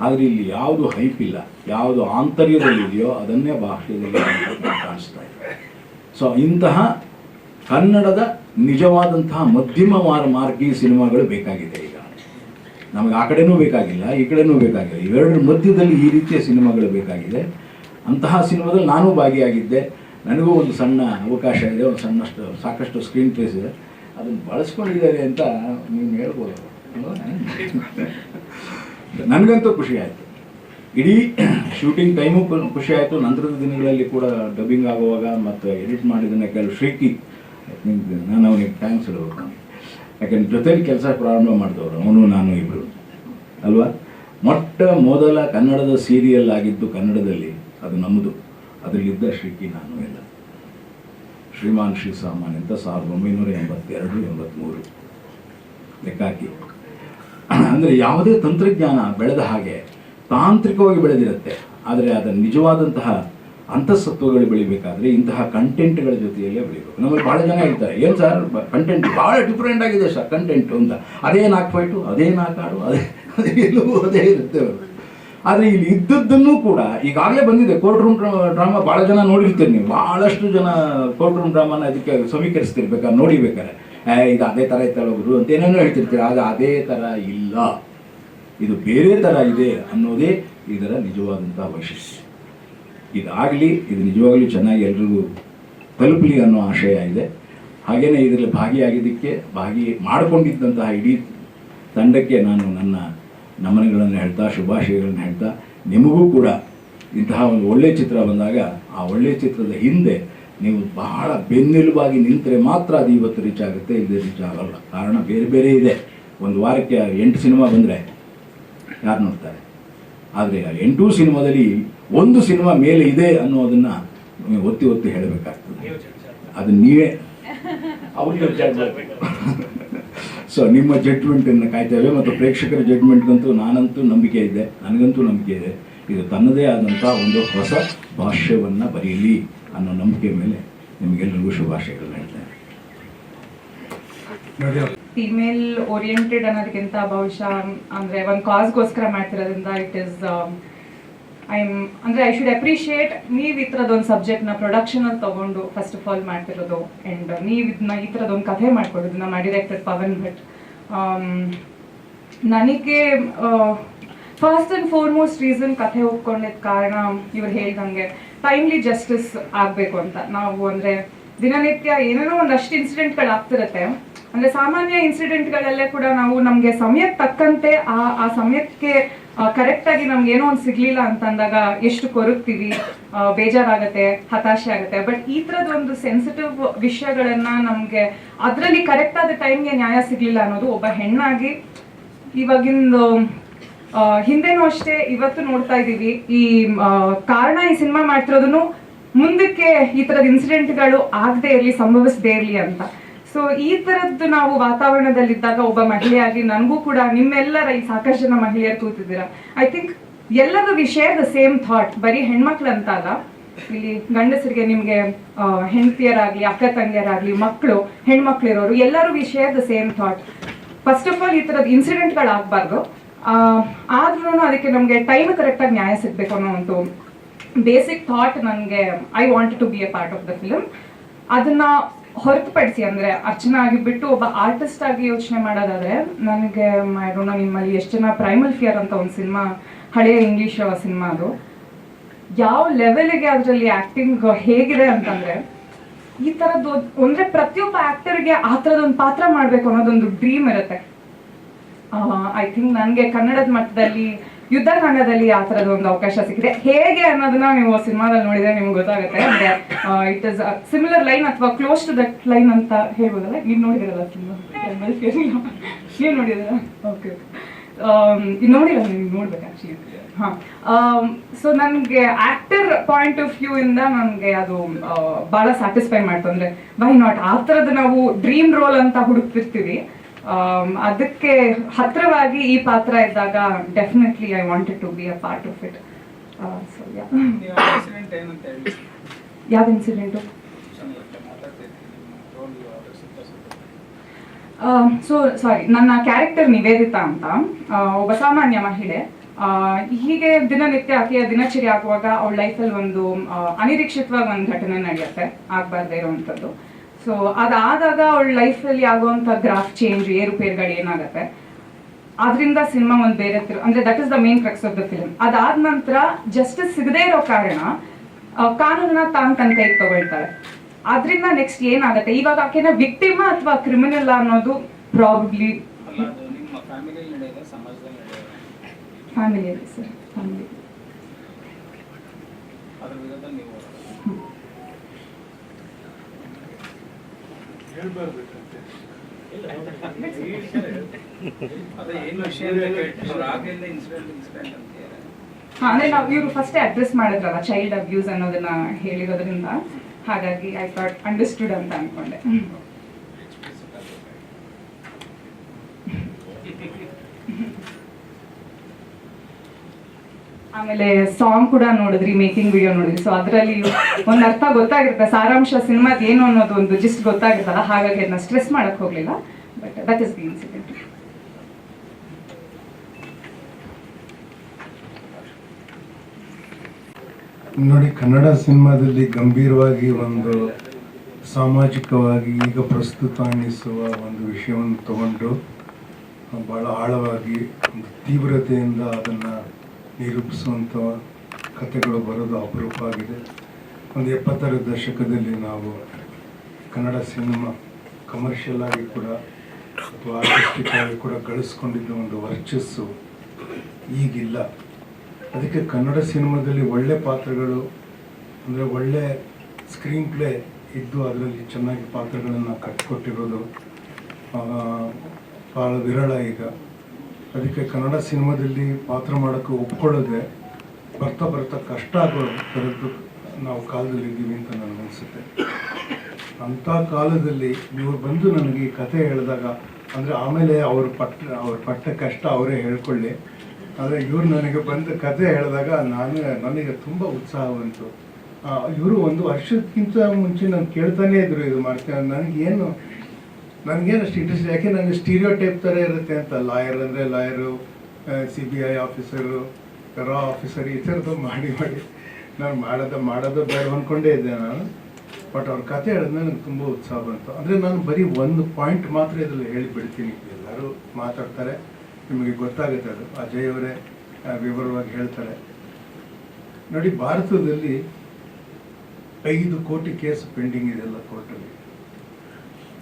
ಆದರೆ ಇಲ್ಲಿ ಯಾವುದು ಹೈಪ್ ಇಲ್ಲ, ಯಾವುದು ಆಂತರ್ಯದಲ್ಲಿದೆಯೋ ಅದನ್ನೇ ಭಾಷೆಯಲ್ಲಿ ಕಾಣಿಸ್ತಾ ಇದೆ. ಸೊ ಇಂತಹ ಕನ್ನಡದ ನಿಜವಾದಂತಹ ಮಧ್ಯಮ ಮಾರ್ಗಿ ಸಿನಿಮಾಗಳು ಬೇಕಾಗಿದೆ. ಈಗ ನಮಗೆ ಆ ಕಡೆನೂ ಬೇಕಾಗಿಲ್ಲ, ಈ ಕಡೆನೂ ಬೇಕಾಗಿಲ್ಲ, ಇವೆರಡರ ಮಧ್ಯದಲ್ಲಿ ಈ ರೀತಿಯ ಸಿನಿಮಾಗಳು ಬೇಕಾಗಿದೆ. ಅಂತಹ ಸಿನಿಮಾದಲ್ಲಿ ನಾನು ಭಾಗಿಯಾಗಿದ್ದೆ. ನನಗೂ ಒಂದು ಸಣ್ಣ ಅವಕಾಶ ಇದೆ, ಒಂದು ಸಾಕಷ್ಟು ಸ್ಕ್ರೀನ್ ಪ್ಲೇಸ್ ಇದೆ, ಅದನ್ನು ಬಳಸ್ಕೊಂಡಿದ್ದಾರೆ ಅಂತ ನೀವು ಹೇಳ್ಬೋದು. ನನಗಂತೂ ಖುಷಿ ಆಯಿತು. ಇಡೀ ಶೂಟಿಂಗ್ ಟೈಮು ಖುಷಿ ಆಯಿತು. ನಂತರದ ದಿನಗಳಲ್ಲಿ ಕೂಡ ಡಬ್ಬಿಂಗ್ ಆಗುವಾಗ ಮತ್ತು ಎಡಿಟ್ ಮಾಡಿದ್ದನ್ನು ಕೆಲವು ಶ್ರೀಕಿ ನಾನು ಅವನಿಗೆ ಥ್ಯಾಂಕ್ಸ್ ಹೇಳಬೇಕು. ಯಾಕಂದ್ರೆ ಜೊತೆಲಿ ಕೆಲಸ ಪ್ರಾರಂಭ ಮಾಡಿದವರು ಅವನು ನಾನು ಇಬ್ಬರು ಅಲ್ವಾ. ಮೊಟ್ಟ ಮೊದಲ ಕನ್ನಡದ ಸೀರಿಯಲ್ ಆಗಿದ್ದು ಕನ್ನಡದಲ್ಲಿ ಅದು ನಮ್ಮದು. ಅದರಲ್ಲಿದ್ದ ಶ್ರೀಕಿ ನಾನು ಎಲ್ಲ ಶ್ರೀಮಾನ್ ಶ್ರೀ ಸಾಮಾನ್ ಅಂತ 1982-83 ಲೆಕ್ಕಾಕಿ. ಅಂದರೆ ಯಾವುದೇ ತಂತ್ರಜ್ಞಾನ ಬೆಳೆದ ಹಾಗೆ ತಾಂತ್ರಿಕವಾಗಿ ಬೆಳೆದಿರುತ್ತೆ, ಆದರೆ ಅದರ ನಿಜವಾದಂತಹ ಅಂತಃಸತ್ವಗಳು ಬೆಳಿಬೇಕಾದ್ರೆ ಇಂತಹ ಕಂಟೆಂಟ್ಗಳ ಜೊತೆಯಲ್ಲೇ ಬೆಳಿಬೇಕು. ನಮ್ಮಲ್ಲಿ ಭಾಳ ಜನ ಹೇಳ್ತಾರೆ, ಏನು ಸರ್ ಕಂಟೆಂಟ್ ಭಾಳ ಡಿಫ್ರೆಂಟ್ ಆಗಿದೆ ಸರ್ ಕಂಟೆಂಟು ಅಂತ. ಅದೇ 4 ಫೈಟು, ಅದೇ 4 ಹಾಡು, ಅದೇ ಎಲ್ಲವೂ ಅದೇ ಇರುತ್ತೆ. ಆದರೆ ಇಲ್ಲಿ ಇದ್ದದ್ದನ್ನು ಕೂಡ ಈಗಾಗಲೇ ಬಂದಿದೆ. ಕೋರ್ಟ್ ರೂಮ್ ಡ್ರಾಮಾ ಭಾಳ ಜನ ನೋಡಿರ್ತೀರಿ ನೀವು. ಭಾಳಷ್ಟು ಜನ ಕೋರ್ಟ್ ರೂಮ್ ಡ್ರಾಮಾನ ಅದಕ್ಕೆ ಸಮೀಕರಿಸ್ತಿರ್ಬೇಕಾದ್ರೆ ನೋಡಿಬೇಕಾರೆ ಈಗ ಅದೇ ಥರ ಇತ್ತಳೋದ್ರು ಅಂತ ಏನೇನೋ ಹೇಳ್ತಿರ್ತೀರ. ಆಗ ಅದೇ ಥರ ಇಲ್ಲ, ಇದು ಬೇರೆ ಥರ ಇದೆ ಅನ್ನೋದೇ ಇದರ ನಿಜವಾದಂಥ ವೈಶಿಷ್ಟ್ಯ. ಇದಾಗಲಿ, ಇದು ನಿಜವಾಗ್ಲೂ ಚೆನ್ನಾಗಿ ಎಲ್ರಿಗೂ ತಲುಪಲಿ ಅನ್ನೋ ಆಶಯ ಇದೆ. ಹಾಗೆಯೇ ಇದರಲ್ಲಿ ಭಾಗಿಯಾಗಿದ್ದಕ್ಕೆ ಮಾಡಿಕೊಂಡಿದ್ದಂತಹ ಇಡೀ ತಂಡಕ್ಕೆ ನಾನು ನನ್ನ ನಮನಗಳನ್ನು ಹೇಳ್ತಾ, ಶುಭಾಶಯಗಳನ್ನು ಹೇಳ್ತಾ, ನಿಮಗೂ ಕೂಡ ಇಂತಹ ಒಂದು ಒಳ್ಳೆಯ ಚಿತ್ರ ಬಂದಾಗ ಆ ಒಳ್ಳೆಯ ಚಿತ್ರದ ಹಿಂದೆ ನೀವು ಬಹಳ ಬೆನ್ನೆಲುಬಾಗಿ ನಿಂತರೆ ಮಾತ್ರ ಅದು ಇವತ್ತು ರೀಚ್ ಆಗುತ್ತೆ, ಇಲ್ಲದೆ ರೀಚ್ ಆಗಲ್ಲ. ಕಾರಣ ಬೇರೆ ಬೇರೆ ಇದೆ. ಒಂದು ವಾರಕ್ಕೆ 8 ಸಿನಿಮಾ ಬಂದರೆ ಯಾರು ನೋಡ್ತಾರೆ? ಆದರೆ 8 ಸಿನಿಮಾದಲ್ಲಿ 1 ಸಿನಿಮಾ ಮೇಲೆ ಇದೆ ಅನ್ನೋದನ್ನು ಒತ್ತಿ ಒತ್ತಿ ಹೇಳಬೇಕಾಗ್ತದೆ. ಅದು ನೀವೇ ಅವ್ರಿಗೆ ಜಡ್ಜ್ ಮಾಡಬೇಕು. ಸೊ ನಿಮ್ಮ ಜಡ್ಜ್ಮೆಂಟನ್ನು ಕಾಯ್ತೇವೆ, ಮತ್ತು ಪ್ರೇಕ್ಷಕರ ಜಡ್ಜ್ಮೆಂಟ್ಗಂತೂ ನನಗಂತೂ ನಂಬಿಕೆ ಇದೆ. ಇದು ತನ್ನದೇ ಆದಂಥ ಒಂದು ಹೊಸ ಭಾಷ್ಯವನ್ನು ಬರೆಯಲಿ ಅನ್ನೋ ನಂಬಿಕೆ ಮೇಲೆ ನಿಮಗೆಲ್ಲರಿಗೂ ಶುಭಾಶಯಗಳನ್ನ ಹೇಳ್ತೇನೆ. ಫೀಮೇಲ್ ಓರಿಯೆಂಟೆಡ್ ಅನ್ನೋದಕ್ಕಿಂತ ಬಹುಶಃ ಅಂದರೆ ಒಂದು ಕಾಸ್ಗೋಸ್ಕರ ಮಾಡ್ತಿರೋದ್ರಿಂದ it is I should appreciate ನೀವು ಈ ಥರದೊಂದು ಸಬ್ಜೆಕ್ಟ್ನ ಪ್ರೊಡಕ್ಷನಲ್ಲಿ ತೊಗೊಂಡು ಫಸ್ಟ್ ಆಫ್ ಆಲ್ ಮಾಡ್ತಿರೋದು. ಆ್ಯಂಡ್ ನೀವು ಇದನ್ನ ಈ ಥರದೊಂದು ಕಥೆ ಮಾಡ್ಕೊಡೋದು ನಮ್ಮ ಡೈರೆಕ್ಟರ್ ಪವನ್ ಭಟ್. ನನಗೆ ಫಸ್ಟ್ ಆ್ಯಂಡ್ ಫಾರ್ಮೋಸ್ಟ್ ರೀಸನ್ ಕಥೆ ಒಪ್ಕೊಂಡಿದ್ದ ಕಾರಣ ಇವ್ರು ಹೇಳ್ದಂಗೆ ಟೈಮ್ಲಿ ಜಸ್ಟಿಸ್ ಆಗಬೇಕು ಅಂತ. ನಾವು ಅಂದರೆ ದಿನನಿತ್ಯ ಏನೇನೋ ಒಂದಷ್ಟು ಇನ್ಸಿಡೆಂಟ್ಗಳಾಗ್ತಿರತ್ತೆ. ಅಂದರೆ ಸಾಮಾನ್ಯ ಇನ್ಸಿಡೆಂಟ್ಗಳಲ್ಲೇ ಕೂಡ ನಾವು ನಮಗೆ ಸಮಯಕ್ಕೆ ತಕ್ಕಂತೆ ಆ ಸಮಯಕ್ಕೆ ಕರೆಕ್ಟಾಗಿ ನಮ್ಗೆ ಏನೋ ಒಂದು ಸಿಗ್ಲಿಲ್ಲ ಅಂತಂದಾಗ ಎಷ್ಟು ಕೊರಗ್ತೀವಿ, ಬೇಜಾರಾಗತ್ತೆ, ಹತಾಶೆ ಆಗುತ್ತೆ. ಬಟ್ ಈ ಥರದೊಂದು ಸೆನ್ಸಿಟಿವ್ ವಿಷಯಗಳನ್ನ ನಮಗೆ ಅದರಲ್ಲಿ ಕರೆಕ್ಟಾದ ಟೈಮ್ಗೆ ನ್ಯಾಯ ಸಿಗ್ಲಿಲ್ಲ ಅನ್ನೋದು ಒಬ್ಬ ಹೆಣ್ಣಾಗಿ ಇವಾಗಿಂದು ಹಿಂದೆನೂ ಅಷ್ಟೇ ಇವತ್ತು ನೋಡ್ತಾ ಇದ್ದೀವಿ. ಈ ಕಾರಣ ಈ ಸಿನಿಮಾ ಮಾಡ್ತಿರೋದನ್ನು ಮುಂದಕ್ಕೆ ಈ ಥರದ ಇನ್ಸಿಡೆಂಟ್ಗಳು ಆಗದೆ ಇರಲಿ, ಸಂಭವಿಸದೇ ಇರಲಿ ಅಂತ. ಸೊ ಈ ಥರದ್ದು ನಾವು ವಾತಾವರಣದಲ್ಲಿದ್ದಾಗ ಒಬ್ಬ ಮಹಿಳೆಯಾಗಿ ನನಗೂ ಕೂಡ ನಿಮ್ಮೆಲ್ಲರ ಈ ಸಾಕಷ್ಟು ಜನ ಮಹಿಳೆಯರು ಕೂತಿದ್ದೀರಾ. ಐ ಥಿಂಕ್ ಎಲ್ಲರೂ V share the same thought. ಬರೀ ಹೆಣ್ಮಕ್ಳು ಅಂತ ಅಲ್ಲ, ಇಲ್ಲಿ ಗಂಡಸರಿಗೆ ನಿಮಗೆ ಹೆಂಡತಿಯರಾಗಲಿ, ಅಕ್ಕ ತಂಗಿಯರಾಗಲಿ, ಮಕ್ಕಳು, ಹೆಣ್ಮಕ್ಳಿರೋರು ಎಲ್ಲರೂ V share the same thought. First of all ಈ ಥರದ್ದು ಇನ್ಸಿಡೆಂಟ್ಗಳಾಗಬಾರ್ದು, ಆದ್ರೂ ಅದಕ್ಕೆ ನಮಗೆ ಟೈಮ್ ಕರೆಕ್ಟಾಗಿ ನ್ಯಾಯ ಸಿಗಬೇಕು ಅನ್ನೋ ಒಂದು ಬೇಸಿಕ್ ಥಾಟ್ ನನಗೆ I want to be a part of the film. ಅದನ್ನ ಹೊರತುಪಡಿಸಿ ಅಂದರೆ ಅರ್ಚನಾ ಆಗಿಬಿಟ್ಟು ಒಬ್ಬ ಆರ್ಟಿಸ್ಟ್ ಆಗಿ ಯೋಚನೆ ಮಾಡೋದಾದರೆ ನನಗೆ ಮಾಡೋಣ ನಿಮ್ಮಲ್ಲಿ ಎಷ್ಟು ಜನ ಪ್ರೈಮಲ್ ಫಿಯರ್ ಅಂತ ಒಂದು ಸಿನಿಮಾ, ಹಳೆಯ ಇಂಗ್ಲೀಷ್ ಸಿನಿಮಾ, ಅದು ಯಾವ ಲೆವೆಲ್ಗೆ ಅದರಲ್ಲಿ ಆ್ಯಕ್ಟಿಂಗ್ ಹೇಗಿದೆ ಅಂತಂದರೆ ಈ ಥರದ್ದು ಅಂದರೆ ಪ್ರತಿಯೊಬ್ಬ ಆ್ಯಕ್ಟರ್ಗೆ ಆ ಥರದೊಂದು ಪಾತ್ರ ಮಾಡಬೇಕು ಅನ್ನೋದೊಂದು ಡ್ರೀಮ್ ಇರುತ್ತೆ. ಐ ಥಿಂಕ್ ನನಗೆ ಕನ್ನಡದ ಮಟ್ಟದಲ್ಲಿ ಯುದ್ಧಕಾಂಡದಲ್ಲಿ ಆ ಥರದ ಒಂದು ಅವಕಾಶ ಸಿಕ್ಕಿದೆ. ಹೇಗೆ ಅನ್ನೋದನ್ನ ನೀವು ಸಿನಿಮಾದಲ್ಲಿ ನೋಡಿದ್ರೆ ನಿಮ್ಗೆ ಗೊತ್ತಾಗುತ್ತೆ. ಅಂದರೆ ಇಟ್ ಇಸ್ ಸಿಮಿಲರ್ ಲೈನ್ ಅಥವಾ ಕ್ಲೋಸ್ ಟು ದಟ್ ಲೈನ್ ಅಂತ ಹೇಳ್ಬೋದಲ್ಲ. ನೀವು ನೋಡಿದಿರಲ್ಲ ಸಿನಿಮಾ? ನೀವು ನೋಡಿದಿರ? ಓಕೆ, ಇದು ನೋಡಿಲ್ಲ, ನೀವು ನೋಡ್ಬೇಕು ಆ್ಯಕ್ಚುಲಿ. ಹಾಂ, ಸೊ ನನಗೆ ಆ್ಯಕ್ಟರ್ ಪಾಯಿಂಟ್ ಆಫ್ ವ್ಯೂ ಇಂದ ನನಗೆ ಅದು ಭಾಳ ಸ್ಯಾಟಿಸ್ಫೈ ಮಾಡ್ತು. ಅಂದರೆ ವೈ ನಾಟ್ ಆ ಥರದ್ದು ನಾವು ಡ್ರೀಮ್ ರೋಲ್ ಅಂತ ಹುಡುಕ್ತಿರ್ತೀವಿ, ಅದಕ್ಕೆ ಹತ್ರವಾಗಿ ಈ ಪಾತ್ರ ಇದ್ದಾಗ definitely I wanted to be a part of it. So ಯಾವ ಇನ್ಸಿಡೆಂಟು? ಸೊ ಸಾರಿ, ನನ್ನ ಕ್ಯಾರೆಕ್ಟರ್ ನಿವೇದಿತಾ ಅಂತ, ಒಬ್ಬ ಸಾಮಾನ್ಯ ಮಹಿಳೆ. ಹೀಗೆ ದಿನನಿತ್ಯ ಆಕೆಯ ದಿನಚರಿ ಆಗುವಾಗ ಅವಳ ಲೈಫಲ್ಲಿ ಒಂದು ಅನಿರೀಕ್ಷಿತವಾಗಿ ಒಂದು ಘಟನೆ ನಡೆಯುತ್ತೆ, ಆಗಬಾರ್ದೇ ಇರೋವಂಥದ್ದು. ಸೊ ಅದಾದಾಗ ಅವಳ ಲೈಫಲ್ಲಿ ಆಗುವಂಥ ಗ್ರಾಫ್ ಚೇಂಜ್, ಏರುಪೇರುಗಳು ಏನಾಗುತ್ತೆ, ಅದರಿಂದ ಸಿನಿಮಾ ಒಂದು ಬೇರೆ ಅಂದರೆ that is the main crux of the film. ಅದಾದ ನಂತರ ಜಸ್ಟಿಸ್ ಸಿಗದೇ ಇರೋ ಕಾರಣ ಕಾನೂನನ್ನ ತನ್ನ ಕೈಗೆ ತಗೊಳ್ತಾರೆ. ಅದರಿಂದ ನೆಕ್ಸ್ಟ್ ಏನಾಗುತ್ತೆ, ಇವಾಗ ಆಕೆನ ವಿಕ್ಟಿಮ ಅಥವಾ ಕ್ರಿಮಿನಲ್ ಅನ್ನೋದು ಪ್ರಾಬಬ್ಲಿ ಫ್ಯಾಮಿಲಿಯಲ್ಲಿ ಸರ್, ಫ್ಯಾಮಿಲಿ. ಅಂದ್ರೆ ನಾವು ಇವರು ಫಸ್ಟ್ ಅಡ್ರೆಸ್ ಮಾಡಿದ್ರಲ್ಲ ಚೈಲ್ಡ್ ಅಬ್ಯೂಸ್ ಅನ್ನೋದನ್ನ ಹೇಳಿರೋದ್ರಿಂದ, ಹಾಗಾಗಿ ಐ ಥಾಟ್ ಅಂಡರ್ಸ್ಟುಡ್ ಅಂತ ಅನ್ಕೊಂಡೆ. ಆಮೇಲೆ ಸಾಂಗ್ ಕೂಡ ನೋಡಿದ್ರಿ, ಮೇಕಿಂಗ್ ವಿಡಿಯೋ ನೋಡಿದ್ರಿ. ಸೊ ಅದರಲ್ಲಿ ಒಂದು ಅರ್ಥ ಗೊತ್ತಾಗಿರುತ್ತೆ, ಸಾರಾಂಶ ಸಿನಿಮಾದ ಏನು ಅನ್ನೋದು ಒಂದು ಜಿಸ್ಟ್ ಗೊತ್ತಾಗಿರ್ತಲ್ಲ, ಹಾಗಾಗಿ ಅದನ್ನ ಸ್ಟ್ರೆಸ್ ಮಾಡಕ್ ಹೋಗ್ಲಿಲ್ಲ. But that is the incident. ನೋಡಿ, ಕನ್ನಡ ಸಿನಿಮಾದಲ್ಲಿ ಗಂಭೀರವಾಗಿ ಒಂದು ಸಾಮಾಜಿಕವಾಗಿ ಈಗ ಪ್ರಸ್ತುತ ಅನ್ನಿಸುವ ಒಂದು ವಿಷಯವನ್ನು ತಗೊಂಡು ಭಾಳ ಆಳವಾಗಿ ಒಂದು ತೀವ್ರತೆಯಿಂದ ಅದನ್ನು ನಿರೂಪಿಸುವಂಥ ಕಥೆಗಳು ಬರೋದು ಅಪರೂಪ ಆಗಿದೆ. ಒಂದು 70ರ ದಶಕದಲ್ಲಿ ನಾವು ಕನ್ನಡ ಸಿನಿಮಾ ಕಮರ್ಷಿಯಲ್ ಆಗಿ ಕೂಡ ಅಥವಾ ಆರ್ಟಿಸ್ಟಿಕ್ ಆಗಿ ಕೂಡ ಗಳಿಸ್ಕೊಂಡಿದ್ದ ಒಂದು ವರ್ಚಸ್ಸು ಈಗಿಲ್ಲ. ಅದಕ್ಕೆ ಕನ್ನಡ ಸಿನಿಮಾದಲ್ಲಿ ಒಳ್ಳೆ ಪಾತ್ರಗಳು ಅಂದರೆ ಒಳ್ಳೆ ಸ್ಕ್ರೀನ್ ಪ್ಲೇ ಇದ್ದು ಅದರಲ್ಲಿ ಚೆನ್ನಾಗಿ ಪಾತ್ರಗಳನ್ನು ಕಟ್ಟಿಕೊಟ್ಟಿರೋದು ಭಾಳ ವಿರಳ ಈಗ. ಅದಕ್ಕೆ ಕನ್ನಡ ಸಿನಿಮಾದಲ್ಲಿ ಪಾತ್ರ ಮಾಡೋಕ್ಕೆ ಒಪ್ಕೊಳ್ಳೋದೆ ಬರ್ತಾ ಬರ್ತಾ ಕಷ್ಟ ಆಗೋ ಥರದ್ದು ನಾವು ಕಾಲದಲ್ಲಿ ಇದ್ದೀವಿ ಅಂತ ನನಗನ್ಸುತ್ತೆ. ಅಂಥ ಕಾಲದಲ್ಲಿ ಇವರು ಬಂದು ನನಗೆ ಈ ಕಥೆ ಹೇಳಿದಾಗ, ಅಂದರೆ ಆಮೇಲೆ ಅವ್ರ ಪಟ್ಟ ಕಷ್ಟ ಅವರೇ ಹೇಳ್ಕೊಳ್ಳಿ, ಆದರೆ ಇವರು ನನಗೆ ಬಂದು ಕತೆ ಹೇಳಿದಾಗ ನನಗೆ ತುಂಬ ಉತ್ಸಾಹ ಬಂತು. ಇವರು 1 ವರ್ಷಕ್ಕಿಂತ ಮುಂಚೆ ನಾನು ಕೇಳ್ತಾನೇ ಇದ್ರು ಇದು ಮಾಡ್ತೇನೆ. ನನಗೇನು ಅಷ್ಟು ಇಂಟ್ರೆಸ್ಟ್, ಯಾಕೆ ನನಗೆ ಸ್ಟೀರಿಯೋ ಟೈಪ್ ಥರ ಇರುತ್ತೆ ಅಂತ. ಲಾಯರ್ ಅಂದರೆ ಲಾಯರು, CBI ಆಫೀಸರು, ರಾ ಆಫೀಸರ್, ಈ ಥರದ್ದು ಮಾಡಿ ನಾನು ಮಾಡೋದು ಬೇಡ ಅಂದ್ಕೊಂಡೇ ಇದ್ದೆ ನಾನು. ಬಟ್ ಅವ್ರ ಕತೆ ಹೇಳಿದ್ಮೇಲೆ ನನಗೆ ತುಂಬ ಉತ್ಸಾಹ ಬಂತು. ಅಂದರೆ ನಾನು ಬರೀ ಒಂದು ಪಾಯಿಂಟ್ ಮಾತ್ರ ಇದರಲ್ಲಿ ಹೇಳಿಬಿಡ್ತೀನಿ, ಎಲ್ಲರೂ ಮಾತಾಡ್ತಾರೆ, ನಿಮಗೆ ಗೊತ್ತಾಗುತ್ತೆ. ಅದು ಅಜಯ್ ಅವರೇ ವಿವರವಾಗಿ ಹೇಳ್ತಾರೆ. ನೋಡಿ, ಭಾರತದಲ್ಲಿ 5 ಕೋಟಿ ಕೇಸ್ ಪೆಂಡಿಂಗ್ ಇದೆಲ್ಲ ಕೋರ್ಟಲ್ಲಿ.